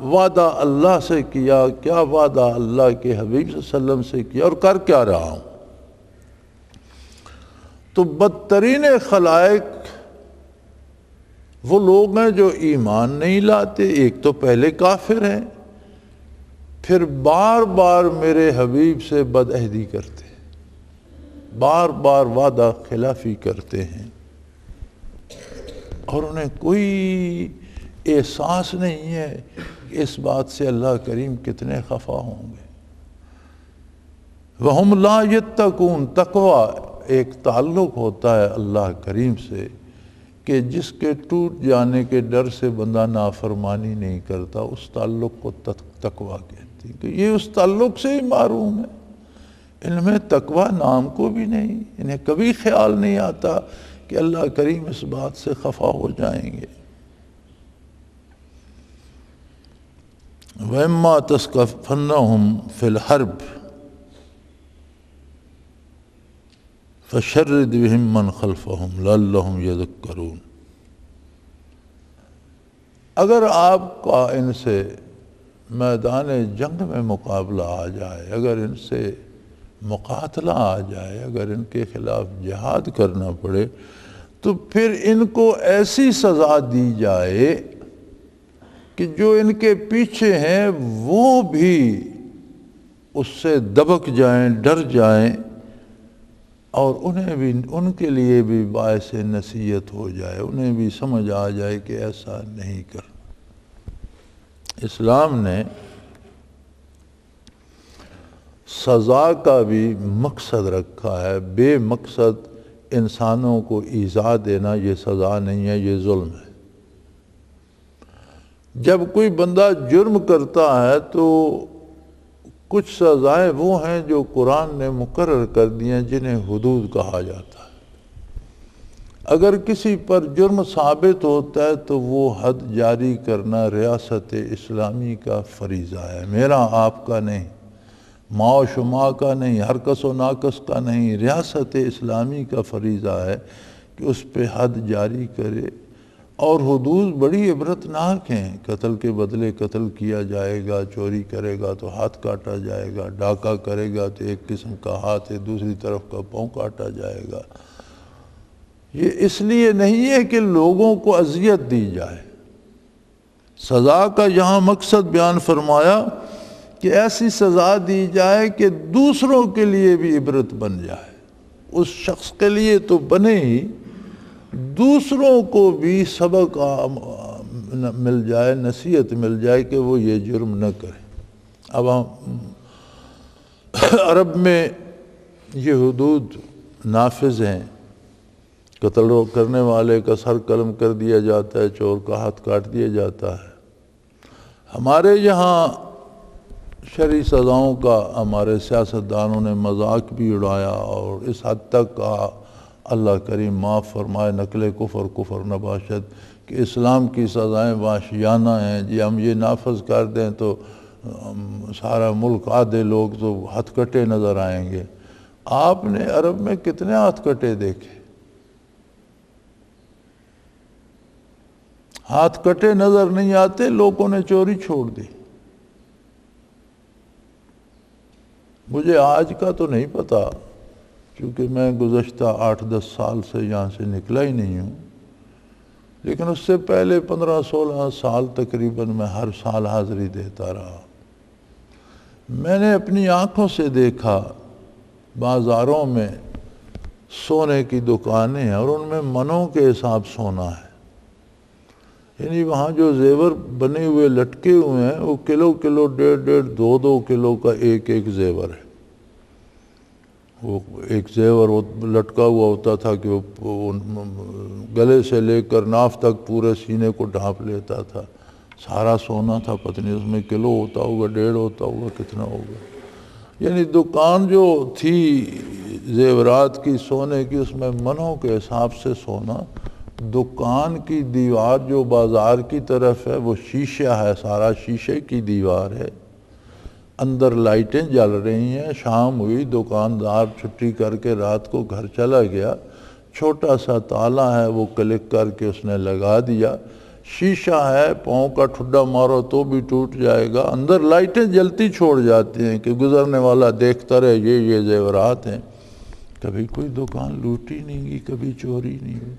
وعدہ اللہ سے کیا، کیا وعدہ اللہ کے حبیب صلی اللہ علیہ وسلم سے کیا، اور کر کیا رہا ہوں۔ تو بدترین خلائق وہ لوگ ہیں جو ایمان نہیں لاتے، ایک تو پہلے کافر ہیں، پھر بار بار میرے حبیب سے بدعہدی کرتے ہیں، بار بار وعدہ خلافی کرتے ہیں، اور انہیں کوئی احساس نہیں ہے کہ اس بات سے اللہ کریم کتنے خفا ہوں گے۔ وَهُمْ لَا يَتَّقُونَ، تقوی ایک تعلق ہوتا ہے اللہ کریم سے کہ جس کے ٹوٹ جانے کے ڈر سے بندہ نافرمانی نہیں کرتا، اس تعلق کو تقوی کہتے ہیں، کہ یہ اس تعلق سے ہی محروم ہے۔ ان میں تقوی نام کو بھی نہیں، انہیں کبھی خیال نہیں آتا کہ اللہ کریم اس بات سے خفا ہو جائیں گے۔ وَإِمَّا تَسْقَفَنَّهُمْ فِي الْحَرْبِ فَشَرِّدْ بِهِمْ مَنْ خَلْفَهُمْ لَعَلَّهُمْ يَذَكَّرُونَ۔ اگر آپ کا ان سے میدان جنگ میں مقابلہ آ جائے، اگر ان سے مقاتلہ آ جائے، اگر ان کے خلاف جہاد کرنا پڑے، تو پھر ان کو ایسی سزا دی جائے کہ جو ان کے پیچھے ہیں وہ بھی اس سے دبک جائیں، ڈر جائیں، اور انہیں بھی، ان کے لیے بھی باعث نصیحت ہو جائے، انہیں بھی سمجھ آ جائے کہ ایسا نہیں کرنا۔ اسلام نے سزا کا بھی مقصد رکھا ہے، بے مقصد انسانوں کو ایذا دینا یہ سزا نہیں ہے، یہ ظلم ہے۔ جب کوئی بندہ جرم کرتا ہے تو کچھ سزائیں وہ ہیں جو قرآن نے مقرر کر دی ہیں جنہیں حدود کہا جاتا ہے۔ اگر کسی پر جرم ثابت ہوتا ہے تو وہ حد جاری کرنا ریاست اسلامی کا فریضہ ہے، میرا آپ کا نہیں، ماء و شماء کا نہیں، ہر کس و ناکس کا نہیں، ریاست اسلامی کا فریضہ ہے کہ اس پہ حد جاری کرے۔ اور حدود بڑی عبرتناک ہیں، قتل کے بدلے قتل کیا جائے گا، چوری کرے گا تو ہاتھ کاٹا جائے گا، ڈاکہ کرے گا تو ایک قسم کا ہاتھ ہے، دوسری طرف کا پاؤں کاٹا جائے گا۔ یہ اس لیے نہیں ہے کہ لوگوں کو اذیت دی جائے، سزا کا یہاں مقصد بیان فرمایا کہ ایسی سزا دی جائے کہ دوسروں کے لیے بھی عبرت بن جائے، اس شخص کے لیے تو بنے ہی، دوسروں کو بھی سبق مل جائے، نصیحت مل جائے کہ وہ یہ جرم نہ کرے۔ اب عرب میں یہ حدود نافذ ہیں، قتل کرنے والے کا سر قلم کر دیا جاتا ہے، چور کا ہاتھ کاٹ دیا جاتا ہے۔ ہمارے یہاں شرعی سزاؤں کا ہمارے سیاستدانوں نے مذاق بھی اڑایا اور اس حد تک کہا، اللہ کریم معاف فرمائے، نقل کفر کفر نباشد، کہ اسلام کی سزائیں وحشیانہ ہیں، جی ہم یہ نافذ کر دیں تو سارا ملک آدھے لوگ تو ہتھ کٹے نظر آئیں گے۔ آپ نے عرب میں کتنے ہاتھ کٹے دیکھے؟ ہاتھ کٹے نظر نہیں آتے، لوگوں نے چوری چھوڑ دی۔ مجھے آج کا تو نہیں پتا، کیونکہ میں گزشتہ 8-10 سال سے یہاں سے نکلا ہی نہیں ہوں، لیکن اس سے پہلے 15-16 سال تقریباً میں ہر سال حاضری دیتا رہا۔ میں نے اپنی آنکھوں سے دیکھا بازاروں میں سونے کی دکانیں ہیں اور ان میں منوں کے حساب سونا ہے، یعنی وہاں جو زیور بنے ہوئے لٹکے ہوئے ہیں وہ کلو کلو، 1.5 2 کلو کا ایک زیور ہے۔ وہ ایک زیور لٹکا ہوا ہوتا تھا کہ وہ گلے سے لے کر ناف تک پورے سینے کو ڈھانپ لیتا تھا، سارا سونا تھا، پتہ نہیں اس میں کلو ہوتا ہوگا، 1.5 ہوتا ہوگا، کتنا ہوگا۔ یعنی دکان جو تھی زیورات کی، سونے کی، اس میں منوں کے حساب سے سونا۔ دکان کی دیوار جو بازار کی طرف ہے وہ شیشہ ہے، سارا شیشے کی دیوار ہے، اندر لائٹیں جل رہی ہیں۔ شام ہوئی، دکاندار چھٹی کر کے رات کو گھر چلا گیا، چھوٹا سا تالا ہے وہ کلک کر کے اس نے لگا دیا، شیشہ ہے، پاؤں کا ٹھڈا مارو تو بھی ٹوٹ جائے گا، اندر لائٹیں جلتی چھوڑ جاتی ہیں کہ گزرنے والا دیکھتا رہے یہ زیورات ہیں۔ کبھی کوئی دکان لوٹی نہیں گی، کبھی چوری نہیں ہوئی۔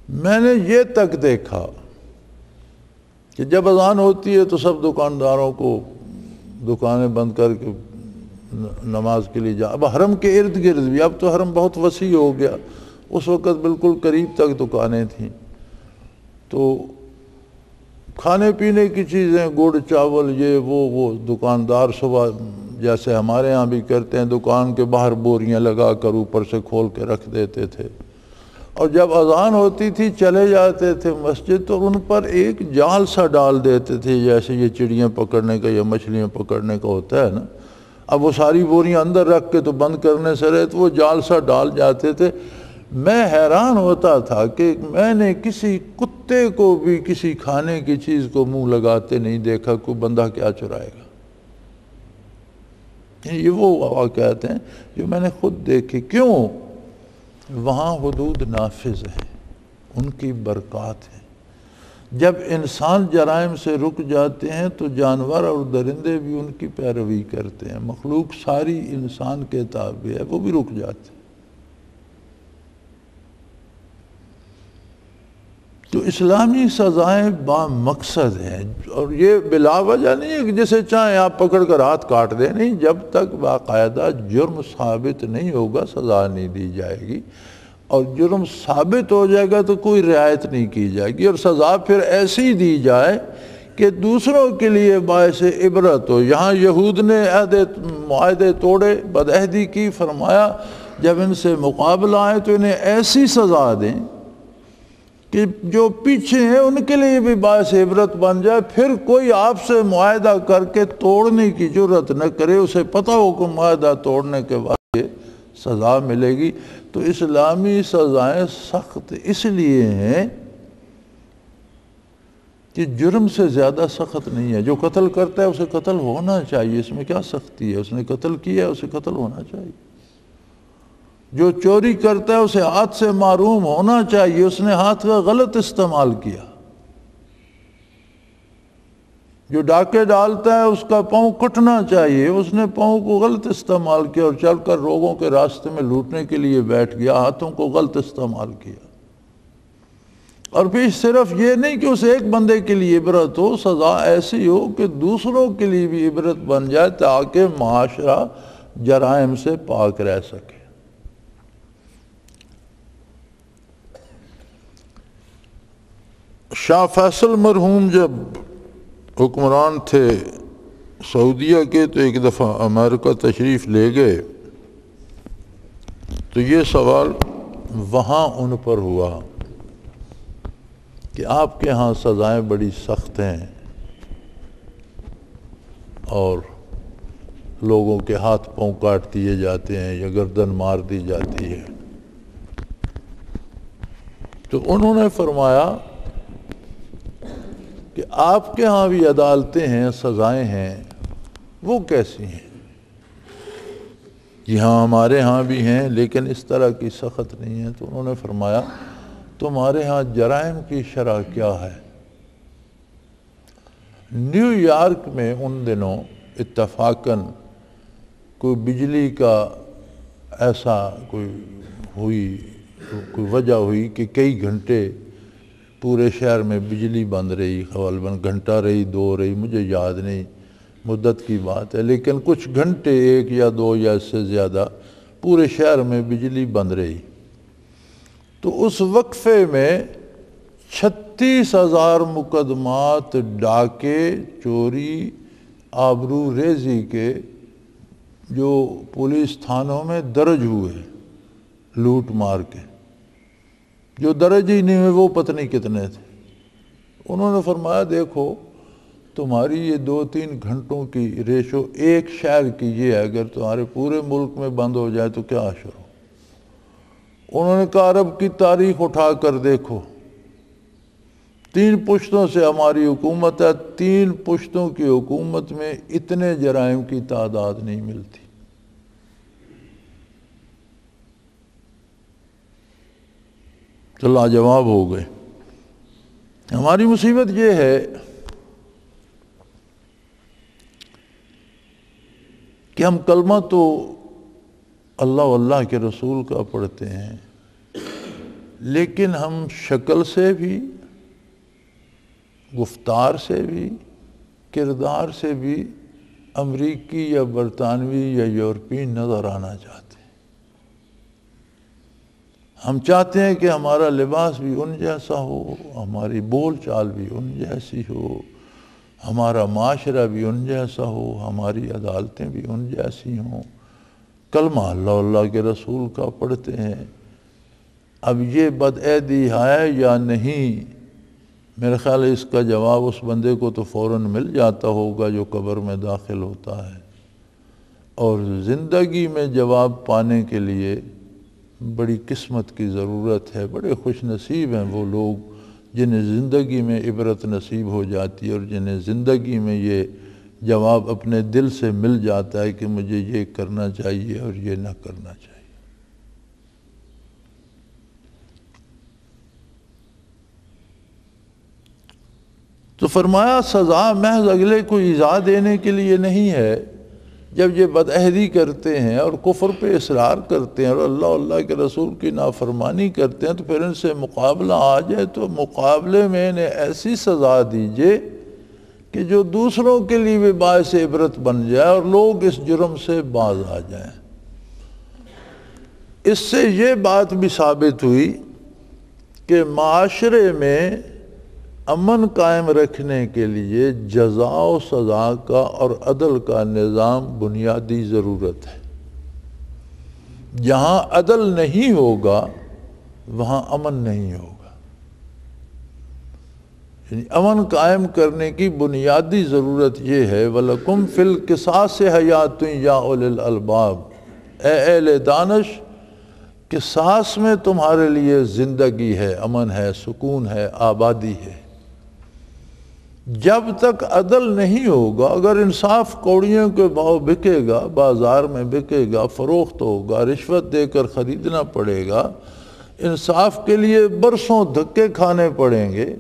میں نے یہ تک دیکھا کہ جب اذان ہوتی ہے تو سب دکانداروں کو دکانیں بند کر کے نماز کے لیے اب حرم کے ارد گرد بھی، اب تو حرم بہت وسیع ہو گیا، اس وقت بالکل قریب تک دکانیں تھیں، تو کھانے پینے کی چیزیں، گڑ چاول، یہ وہ دکاندار صبح جیسے ہمارے ہاں بھی کرتے ہیں، دکان کے باہر بوریاں لگا کر اوپر سے کھول کے رکھ دیتے تھے، اور جب اذان ہوتی تھی چلے جاتے تھے مسجد تو ان پر ایک جال سا ڈال دیتے تھے، جیسے یہ چڑیاں پکڑنے کا یا مچھلیاں پکڑنے کا ہوتا ہے نا۔ اب وہ ساری بوریاں اندر رکھ کے تو بند کرنے سے رہے تو وہ جال سا ڈال جاتے تھے۔ میں حیران ہوتا تھا کہ میں نے کسی کتے کو بھی کسی کھانے کی چیز کو منہ لگاتے نہیں دیکھا، کوئی بندہ کیا چرائے گا۔ یہ وہ واقعات ہیں جو میں نے خود دیکھی۔ کیوں؟ وہاں حدود نافذ ہیں، ان کی برکات ہیں۔ جب انسان جرائم سے رک جاتے ہیں تو جانور اور درندے بھی ان کی پیروی کرتے ہیں، مخلوق ساری انسان کے تابع ہے، وہ بھی رک جاتے ہیں۔ تو اسلامی سزائیں با مقصد ہیں، اور یہ بلا وجہ نہیں ہے کہ جسے چاہیں آپ پکڑ کر ہاتھ کاٹ دیں، نہیں، جب تک باقاعدہ جرم ثابت نہیں ہوگا سزا نہیں دی جائے گی، اور جرم ثابت ہو جائے گا تو کوئی رعایت نہیں کی جائے گی، اور سزا پھر ایسی دی جائے کہ دوسروں کے لیے باعث عبرت ہو۔ یہاں یہود نے معاہدے توڑے، بدعہدی کی، فرمایا جب ان سے مقابلہ آئے تو انہیں ایسی سزا دیں کہ جو پیچھے ہیں ان کے لیے بھی باعث عبرت بن جائے، پھر کوئی آپ سے معاہدہ کر کے توڑنے کی جرت نہ کرے، اسے پتہ ہو کہ معاہدہ توڑنے کے بعد یہ سزا ملے گی۔ تو اسلامی سزائیں سخت اس لیے ہیں کہ جرم سے زیادہ سخت نہیں ہے۔ جو قتل کرتا ہے اسے قتل ہونا چاہیے، اس میں کیا سختی ہے؟ اس نے قتل کیا ہے، اسے قتل ہونا چاہیے۔ جو چوری کرتا ہے اسے ہاتھ سے محروم ہونا چاہیے، اس نے ہاتھ کا غلط استعمال کیا۔ جو ڈاکے ڈالتا ہے اس کا پاؤں کٹنا چاہیے، اس نے پاؤں کو غلط استعمال کیا اور چل کر لوگوں کے راستے میں لوٹنے کے لیے بیٹھ گیا، ہاتھوں کو غلط استعمال کیا۔ اور پھر صرف یہ نہیں کہ اس ایک بندے کے لیے عبرت ہو، سزا ایسی ہو کہ دوسروں کے لیے بھی عبرت بن جائے، تاکہ معاشرہ جرائم سے پاک رہ سکے۔ شاہ فیصل مرحوم جب حکمران تھے سعودیہ کے، تو ایک دفعہ امریکہ تشریف لے گئے، تو یہ سوال وہاں ان پر ہوا کہ آپ کے ہاں سزائیں بڑی سخت ہیں اور لوگوں کے ہاتھ پاؤں کاٹ دیے جاتے ہیں یا گردن مار دی جاتی ہے۔ تو انہوں نے فرمایا کہ آپ کے ہاں بھی عدالتیں ہیں، سزائیں ہیں، وہ کیسی ہیں؟ جی ہاں ہمارے ہاں بھی ہیں، لیکن اس طرح کی سخت نہیں ہیں۔ تو انہوں نے فرمایا تمہارے ہاں جرائم کی شرح کیا ہے؟ نیو یارک میں ان دنوں اتفاقاً کوئی بجلی کا ایسا کوئی وجہ ہوئی کہ کئی گھنٹے پورے شہر میں بجلی بند رہی، غالباً گھنٹہ رہی، 2 رہی، مجھے یاد نہیں مدت کی بات ہے، لیکن کچھ گھنٹے 1 یا 2 یا اس سے زیادہ پورے شہر میں بجلی بند رہی۔ تو اس وقفے میں 36,000 مقدمات ڈاکے، چوری، آبرو ریزی کے جو پولیس تھانوں میں درج ہوئے، لوٹ مار کے، جو درج ہی نہیں ہوئے وہ پتہ نہیں کتنے تھے۔ انہوں نے فرمایا دیکھو تمہاری یہ 2-3 گھنٹوں کی ریشو ایک شہر کی یہ ہے، اگر تمہارے پورے ملک میں بند ہو جائے تو کیا حشر ہو۔ انہوں نے کہا عرب کی تاریخ اٹھا کر دیکھو، 3 پشتوں سے ہماری حکومت ہے، 3 پشتوں کی حکومت میں اتنے جرائم کی تعداد نہیں ملتی۔ تو لاجواب ہو گئے۔ ہماری مصیبت یہ ہے کہ ہم کلمہ تو اللہ واللہ کے رسول کا پڑھتے ہیں، لیکن ہم شکل سے بھی، گفتار سے بھی، کردار سے بھی امریکی یا برطانوی یا یورپی نظر آنا چاہتے ہیں۔ ہم چاہتے ہیں کہ ہمارا لباس بھی ان جیسا ہو، ہماری بول چال بھی ان جیسی ہو، ہمارا معاشرہ بھی ان جیسا ہو، ہماری عدالتیں بھی ان جیسی ہوں۔ کلمہ اللہ کے رسول کا پڑھتے ہیں۔ اب یہ بدعہدی ہے یا نہیں، میرے خیال ہے اس کا جواب اس بندے کو تو فوراً مل جاتا ہوگا جو قبر میں داخل ہوتا ہے، اور زندگی میں جواب پانے کے لیے بڑی قسمت کی ضرورت ہے۔ بڑے خوش نصیب ہیں وہ لوگ جنہیں زندگی میں عبرت نصیب ہو جاتی ہے اور جنہیں زندگی میں یہ جواب اپنے دل سے مل جاتا ہے کہ مجھے یہ کرنا چاہیے اور یہ نہ کرنا چاہیے۔ تو فرمایا سزا محض اگلے کو ایذا دینے کے لیے نہیں ہے۔ جب یہ بدعہدی کرتے ہیں اور کفر پہ اصرار کرتے ہیں اور اللہ کے رسول کی نافرمانی کرتے ہیں، تو پھر ان سے مقابلہ آ جائے تو مقابلے میں انہیں ایسی سزا دیجئے کہ جو دوسروں کے لیے بھی باعث عبرت بن جائے اور لوگ اس جرم سے باز آ جائیں۔ اس سے یہ بات بھی ثابت ہوئی کہ معاشرے میں امن قائم رکھنے کے لیے جزا و سزا کا اور عدل کا نظام بنیادی ضرورت ہے۔ جہاں عدل نہیں ہوگا وہاں امن نہیں ہوگا۔ یعنی امن قائم کرنے کی بنیادی ضرورت یہ ہے وَلَكُمْ فِي الْقِصَاصِ حَيَاتٌ يَا أُولِي الْأَلْبَابِ، اے اہل دانش، قصاص میں تمہارے لیے زندگی ہے، امن ہے، سکون ہے، آبادی ہے۔ جب تک عدل نہیں ہوگا، اگر انصاف کوڑیوں کے بھاؤ بکے گا، بازار میں بکے گا، فروخت ہوگا، رشوت دے کر خریدنا پڑے گا، انصاف کے لیے برسوں دھکے کھانے پڑیں گے،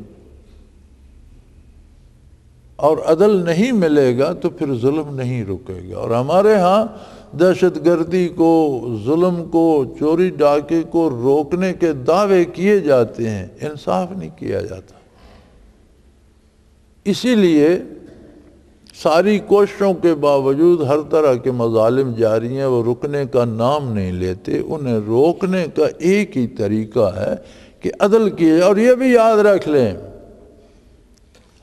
اور عدل نہیں ملے گا تو پھر ظلم نہیں رکے گا۔ اور ہمارے ہاں دہشت گردی کو، ظلم کو، چوری ڈاکے کو روکنے کے دعوے کیے جاتے ہیں، انصاف نہیں کیا جاتا۔ اسی لیے ساری کوششوں کے باوجود ہر طرح کے مظالم جاری ہیں، وہ رکنے کا نام نہیں لیتے۔ انہیں روکنے کا ایک ہی طریقہ ہے کہ عدل کیے۔ اور یہ بھی یاد رکھ لیں،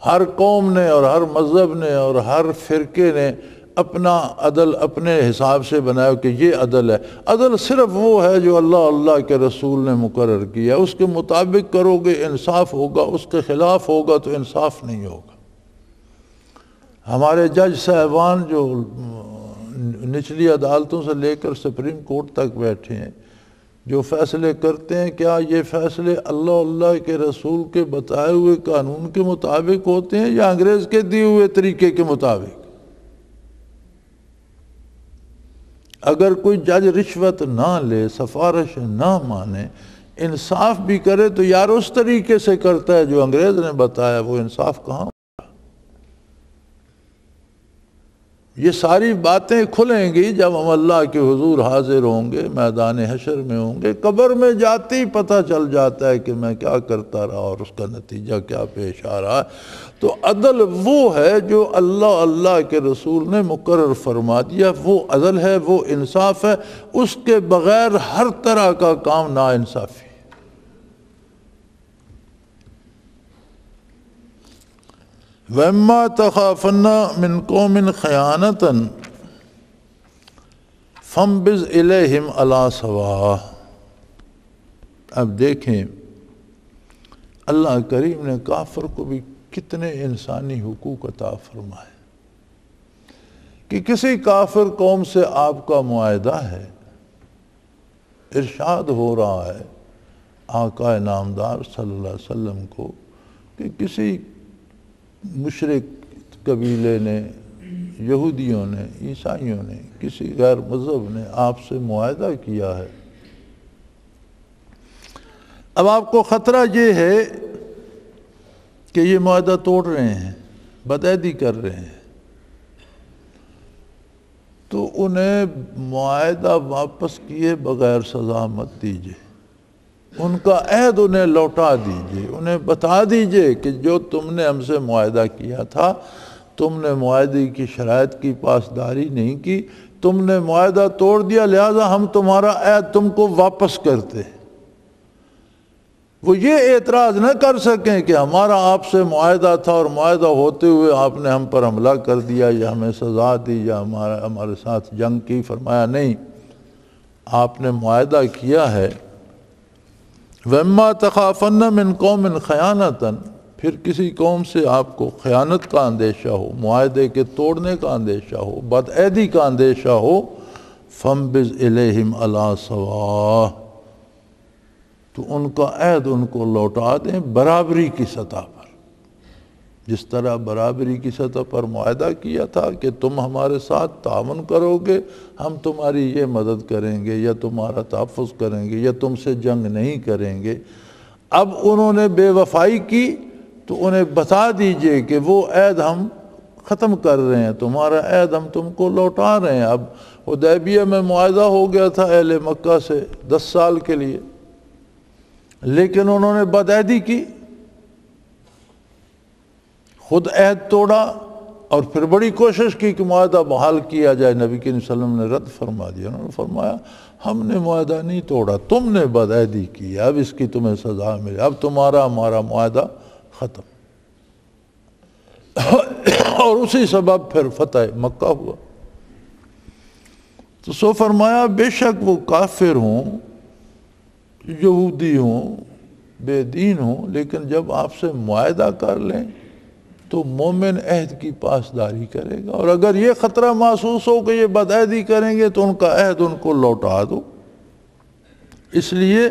ہر قوم نے اور ہر مذہب نے اور ہر فرقے نے اپنا عدل اپنے حساب سے بنایا کہ یہ عدل ہے۔ عدل صرف وہ ہے جو اللہ کے رسول نے مقرر کیا، اس کے مطابق کرو گے انصاف ہوگا، اس کے خلاف ہوگا تو انصاف نہیں ہوگا۔ ہمارے جج صاحبان جو نچلی عدالتوں سے لے کر سپریم کورٹ تک بیٹھے ہیں، جو فیصلے کرتے ہیں، کیا یہ فیصلے اللہ کے رسول کے بتائے ہوئے قانون کے مطابق ہوتے ہیں یا انگریز کے دیے ہوئے طریقے کے مطابق؟ اگر کوئی جج رشوت نہ لے، سفارش نہ مانے، انصاف بھی کرے تو یار اس طریقے سے کرتا ہے جو انگریز نے بتایا، وہ انصاف کہاں؟ یہ ساری باتیں کھلیں گی جب ہم اللہ کے حضور حاضر ہوں گے، میدان حشر میں ہوں گے۔ قبر میں جاتے ہی پتہ چل جاتا ہے کہ میں کیا کرتا رہا اور اس کا نتیجہ کیا پیش آ رہا ہے۔ تو عدل وہ ہے جو اللہ کے رسول نے مقرر فرما دیا، وہ عدل ہے، وہ انصاف ہے۔ اس کے بغیر ہر طرح کا کام ناانصافی۔ وَإِمَّا تَخَافَنَّ مِنْ قَوْمٍ خِيَانَةً فَانبِذْ إِلَيْهِمْ عَلَىٰ سَوَاءٍ۔ اب دیکھیں اللہ کریم نے کافر کو بھی کتنے انسانی حقوق عطا فرمائے کہ کسی کافر قوم سے آپ کا معاہدہ ہے، ارشاد ہو رہا ہے آقا نامدار صلی اللہ علیہ وسلم کو کہ کسی مشرک قبیلے نے، یہودیوں نے، عیسائیوں نے، کسی غیر مذہب نے آپ سے معاہدہ کیا ہے۔ اب آپ کو خطرہ یہ ہے کہ یہ معاہدہ توڑ رہے ہیں، بدعہدی کر رہے ہیں، تو انہیں معاہدہ واپس کیے بغیر سزا مت دیجیے، ان کا عہد انہیں لوٹا دیجئے، انہیں بتا دیجئے کہ جو تم نے ہم سے معاہدہ کیا تھا، تم نے معاہدے کی شرائط کی پاسداری نہیں کی، تم نے معاہدہ توڑ دیا، لہذا ہم تمہارا عہد تم کو واپس کرتے۔ وہ یہ اعتراض نہ کر سکیں کہ ہمارا آپ سے معاہدہ تھا اور معاہدہ ہوتے ہوئے آپ نے ہم پر حملہ کر دیا یا ہمیں سزا دی یا ہمارے ساتھ جنگ کی۔ فرمایا نہیں، آپ نے معاہدہ کیا ہے۔ وَإِمَّا تَخَافَنَّ مِنْ قَوْمٍ خِيَانَةً، پھر کسی قوم سے آپ کو خیانت کا اندیشہ ہو، معاہدے کے توڑنے کا اندیشہ ہو، بدعہدی کا اندیشہ ہو، فَانبِذْ إِلَيْهِمْ عَلَىٰ سَوَاءٍ، تو ان کا عہد ان کو لوٹا دیں برابری کی سطح پر، جس طرح برابری کی سطح پر معاہدہ کیا تھا کہ تم ہمارے ساتھ تعاون کرو گے، ہم تمہاری یہ مدد کریں گے یا تمہارا تحفظ کریں گے یا تم سے جنگ نہیں کریں گے۔ اب انہوں نے بے وفائی کی تو انہیں بتا دیجئے کہ وہ عہد ہم ختم کر رہے ہیں، تمہارا عہد ہم تم کو لوٹا رہے ہیں۔ اب حدیبیہ میں معاہدہ ہو گیا تھا اہل مکہ سے 10 سال کے لیے، لیکن انہوں نے بدعہدی کی، خود عہد توڑا اور پھر بڑی کوشش کی کہ معاہدہ بحال کیا جائے۔ نبی کریم صلی اللہ علیہ وسلم نے رد فرما دیا، انہوں نے فرمایا ہم نے معاہدہ نہیں توڑا، تم نے بدعہدی کی، اب اس کی تمہیں سزا ملے، اب تمہارا ہمارا معاہدہ ختم۔ اور اسی سبب پھر فتح مکہ ہوا۔ تو سو فرمایا بے شک وہ کافر ہوں، یہودی ہوں، بے دین ہوں، لیکن جب آپ سے معاہدہ کر لیں تو مومن عہد کی پاسداری کرے گا، اور اگر یہ خطرہ محسوس ہو کہ یہ بدعہدی کریں گے تو ان کا عہد ان کو لوٹا دو، اس لیے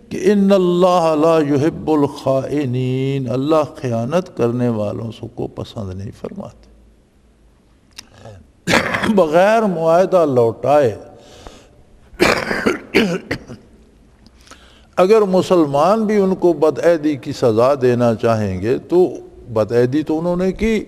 کہ ان اللہ لا یحب الخائنین، اللہ خیانت کرنے والوں کو پسند نہیں فرماتے۔ بغیر معاہدہ لوٹائے اگر مسلمان بھی ان کو بدعہدی کی سزا دینا چاہیں گے تو بدعہدی تو انہوں نے کی،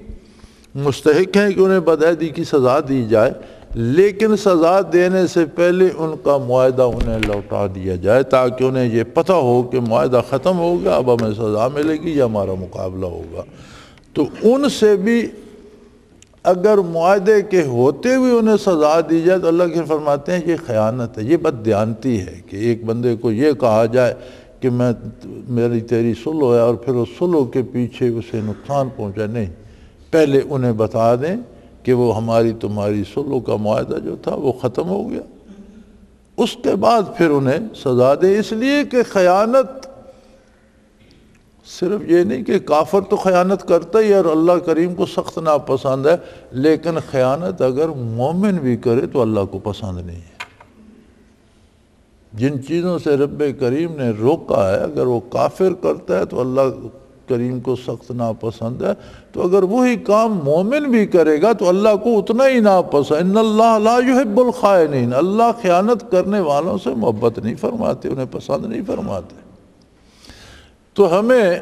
مستحق ہیں کہ انہیں بدعہدی کی سزا دی جائے، لیکن سزا دینے سے پہلے ان کا معاہدہ انہیں لوٹا دیا جائے تاکہ انہیں یہ پتہ ہو کہ معاہدہ ختم ہو گیا، اب ہمیں سزا ملے گی یا ہمارا مقابلہ ہوگا۔ تو ان سے بھی اگر معاہدے کے ہوتے ہوئے انہیں سزا دی جائے تو اللہ کے فرماتے ہیں یہ خیانت ہے، یہ بددیانتی ہے کہ ایک بندے کو یہ کہا جائے کہ میری تیری صلح ہے اور پھر اس صلح کے پیچھے اسے نقصان پہنچا۔ نہیں، پہلے انہیں بتا دیں کہ وہ ہماری تمہاری صلح کا معاہدہ جو تھا وہ ختم ہو گیا، اس کے بعد پھر انہیں سزا دیں، اس لیے کہ خیانت صرف یہ نہیں کہ کافر تو خیانت کرتا ہی اور اللہ کریم کو سخت ناپسند ہے، لیکن خیانت اگر مومن بھی کرے تو اللہ کو پسند نہیں ہے۔ جن چیزوں سے رب کریم نے روکا ہے اگر وہ کافر کرتا ہے تو اللہ کریم کو سخت ناپسند ہے، تو اگر وہی کام مومن بھی کرے گا تو اللہ کو اتنا ہی ناپسند۔ ان اللہ لا یحب الخائنین، اللہ خیانت کرنے والوں سے محبت نہیں فرماتے، انہیں پسند نہیں فرماتے۔ تو ہمیں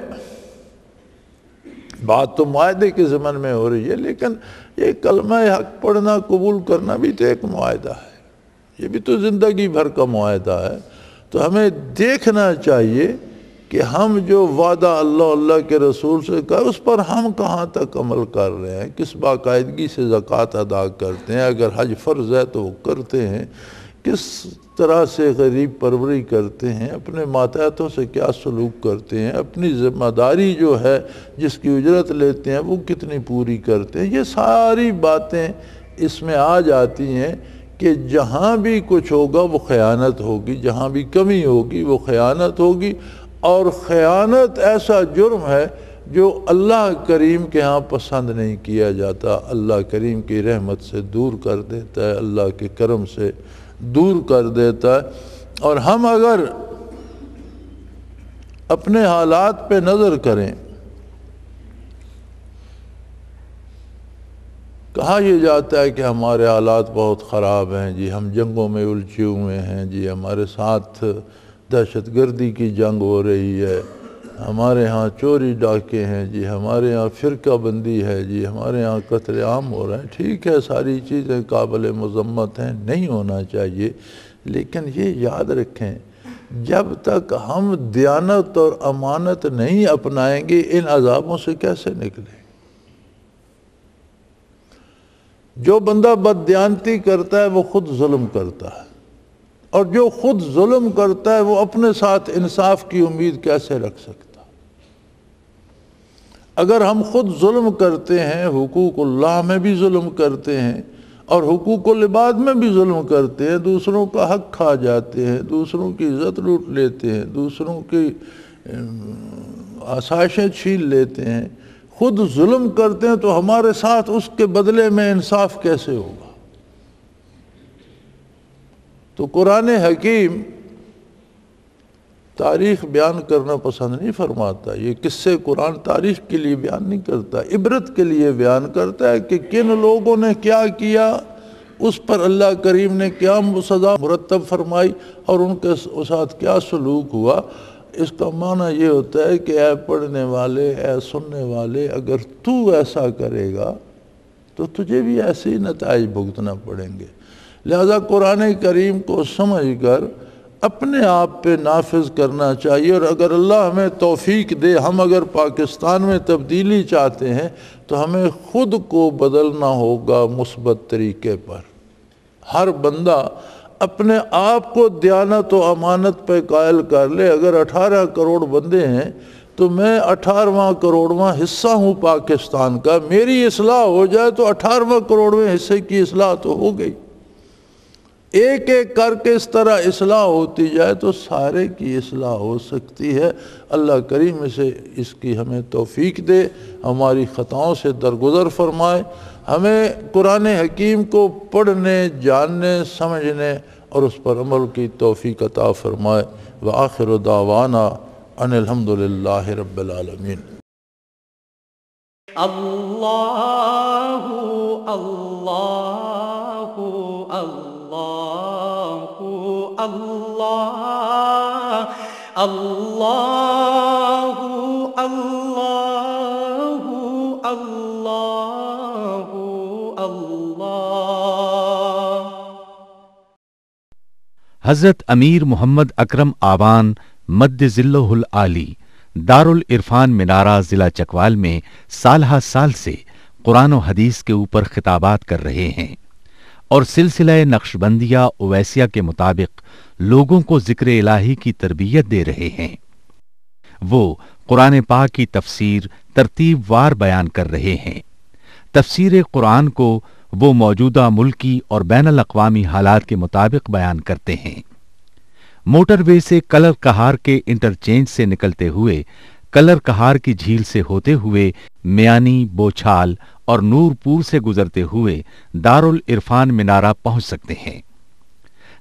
بات تو معاہدے کے ضمن میں ہو رہی ہے، لیکن یہ کلمہ حق پڑھنا قبول کرنا بھی تو ایک معاہدہ ہے، یہ بھی تو زندگی بھر کا معاہدہ ہے۔ تو ہمیں دیکھنا چاہیے کہ ہم جو وعدہ اللہ کے رسول سے کہا اس پر ہم کہاں تک عمل کر رہے ہیں، کس باقاعدگی سے زکوٰۃ ادا کرتے ہیں، اگر حج فرض ہے تو وہ کرتے ہیں، کس طرح سے غریب پروری کرتے ہیں، اپنے ماتحتوں سے کیا سلوک کرتے ہیں، اپنی ذمہ داری جو ہے جس کی اجرت لیتے ہیں وہ کتنی پوری کرتے ہیں۔ یہ ساری باتیں اس میں آ جاتی ہیں کہ جہاں بھی کچھ ہوگا وہ خیانت ہوگی، جہاں بھی کمی ہوگی وہ خیانت ہوگی، اور خیانت ایسا جرم ہے جو اللہ کریم کے ہاں پسند نہیں کیا جاتا، اللہ کریم کی رحمت سے دور کر دیتا ہے، اللہ کے کرم سے دور کر دیتا ہے۔ اور ہم اگر اپنے حالات پہ نظر کریں، کہا یہ جاتا ہے کہ ہمارے حالات بہت خراب ہیں جی، ہم جنگوں میں الجھے ہوئے ہیں جی، ہمارے ساتھ دہشت گردی کی جنگ ہو رہی ہے، ہمارے ہاں چوری ڈاکے ہیں جی، ہمارے ہاں فرقہ بندی ہے جی، ہمارے ہاں قتل عام ہو رہے ہیں۔ ٹھیک ہے، ساری چیزیں قابل مذمت ہیں، نہیں ہونا چاہیے، لیکن یہ یاد رکھیں جب تک ہم دیانت اور امانت نہیں اپنائیں گے ان عذابوں سے کیسے نکلیں؟ جو بندہ بددیانتی کرتا ہے وہ خود ظلم کرتا ہے، اور جو خود ظلم کرتا ہے وہ اپنے ساتھ انصاف کی امید کیسے رکھ سکتا؟ اگر ہم خود ظلم کرتے ہیں، حقوق اللہ میں بھی ظلم کرتے ہیں اور حقوق العباد میں بھی ظلم کرتے ہیں، دوسروں کا حق کھا جاتے ہیں، دوسروں کی عزت لوٹ لیتے ہیں، دوسروں کی آسائشیں چھین لیتے ہیں، خود ظلم کرتے ہیں، تو ہمارے ساتھ اس کے بدلے میں انصاف کیسے ہوگا؟ تو قرآن حکیم تاریخ بیان کرنا پسند نہیں فرماتا، یہ قصے قرآن تاریخ کے لیے بیان نہیں کرتا، عبرت کے لیے بیان کرتا ہے کہ کن لوگوں نے کیا کیا، اس پر اللہ کریم نے کیا سزا مرتب فرمائی اور ان کے ساتھ کیا سلوک ہوا۔ اس کا معنی یہ ہوتا ہے کہ اے پڑھنے والے، اے سننے والے، اگر تو ایسا کرے گا تو تجھے بھی ایسے ہی نتائج بھگتنا پڑیں گے۔ لہذا قرآن کریم کو سمجھ کر اپنے آپ پہ نافذ کرنا چاہیے، اور اگر اللہ ہمیں توفیق دے، ہم اگر پاکستان میں تبدیلی چاہتے ہیں تو ہمیں خود کو بدلنا ہوگا مثبت طریقے پر۔ ہر بندہ اپنے آپ کو دیانت و امانت پہ قائل کر لے۔ اگر 18 کروڑ بندے ہیں تو میں 18واں کروڑواں حصہ ہوں پاکستان کا، میری اصلاح ہو جائے تو 18واں کروڑویں حصے کی اصلاح تو ہو گئی۔ ایک ایک کر کے اس طرح اصلاح ہوتی جائے تو سارے کی اصلاح ہو سکتی ہے۔ اللہ کریم سے اس کی ہمیں توفیق دے، ہماری خطاؤں سے درگزر فرمائے، ہمیں قرآن حکیم کو پڑھنے، جاننے، سمجھنے اور اس پر عمل کی توفیق عطا فرمائے۔ وآخر دعوانا ان الحمدللہ رب العالمین۔ اللہ اللہ اللہ اللہ اللہ اللہ اللہ اللہ۔ حضرت امیر محمد اکرم آوان مد ذلہ العالی دارالعرفان منارہ ضلع چکوال میں سالہ سال سے قرآن و حدیث کے اوپر خطابات کر رہے ہیں اور سلسلہ نقشبندیہ اویسیہ کے مطابق لوگوں کو ذکر الہی کی تربیت دے رہے ہیں۔ وہ قرآن پاک کی تفسیر ترتیب وار بیان کر رہے ہیں۔ تفسیر قرآن کو وہ موجودہ ملکی اور بین الاقوامی حالات کے مطابق بیان کرتے ہیں۔ موٹر وے سے کلر کہار کے انٹرچینج سے نکلتے ہوئے، کلر کہار کی جھیل سے ہوتے ہوئے، میانی، بوچھال اور نورپور سے گزرتے ہوئے دارالعرفان منارہ پہنچ سکتے ہیں۔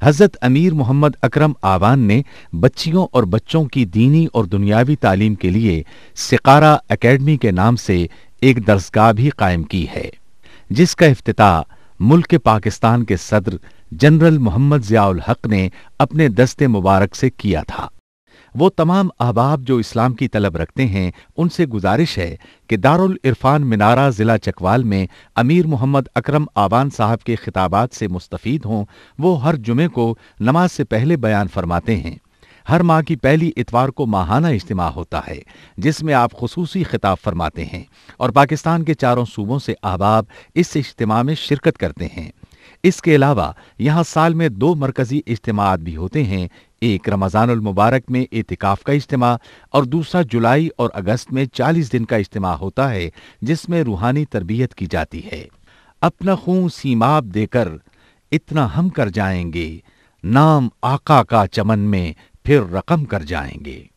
حضرت امیر محمد اکرم آوان نے بچیوں اور بچوں کی دینی اور دنیاوی تعلیم کے لیے سقارہ اکیڈمی کے نام سے ایک درسگاہ بھی قائم کی ہے، جس کا افتتاح ملک پاکستان کے صدر جنرل محمد ضیاء الحق نے اپنے دست مبارک سے کیا تھا۔ وہ تمام احباب جو اسلام کی طلب رکھتے ہیں ان سے گزارش ہے کہ دارالعرفان منارہ ضلع چکوال میں امیر محمد اکرم آوان صاحب کے خطابات سے مستفید ہوں۔ وہ ہر جمعے کو نماز سے پہلے بیان فرماتے ہیں۔ ہر ماہ کی پہلی اتوار کو ماہانہ اجتماع ہوتا ہے جس میں آپ خصوصی خطاب فرماتے ہیں اور پاکستان کے چاروں صوبوں سے احباب اس اجتماع میں شرکت کرتے ہیں۔ اس کے علاوہ یہاں سال میں 2 مرکزی اجتماعات بھی ہوتے ہیں، ایک رمضان المبارک میں اعتکاف کا اجتماع اور دوسرا جولائی اور اگست میں 40 دن کا اجتماع ہوتا ہے جس میں روحانی تربیت کی جاتی ہے۔ اپنا خون سیماب دے کر اتنا ہم کر جائیں گے، نام آقا کا چمن میں پھر رقم کر جائیں گے۔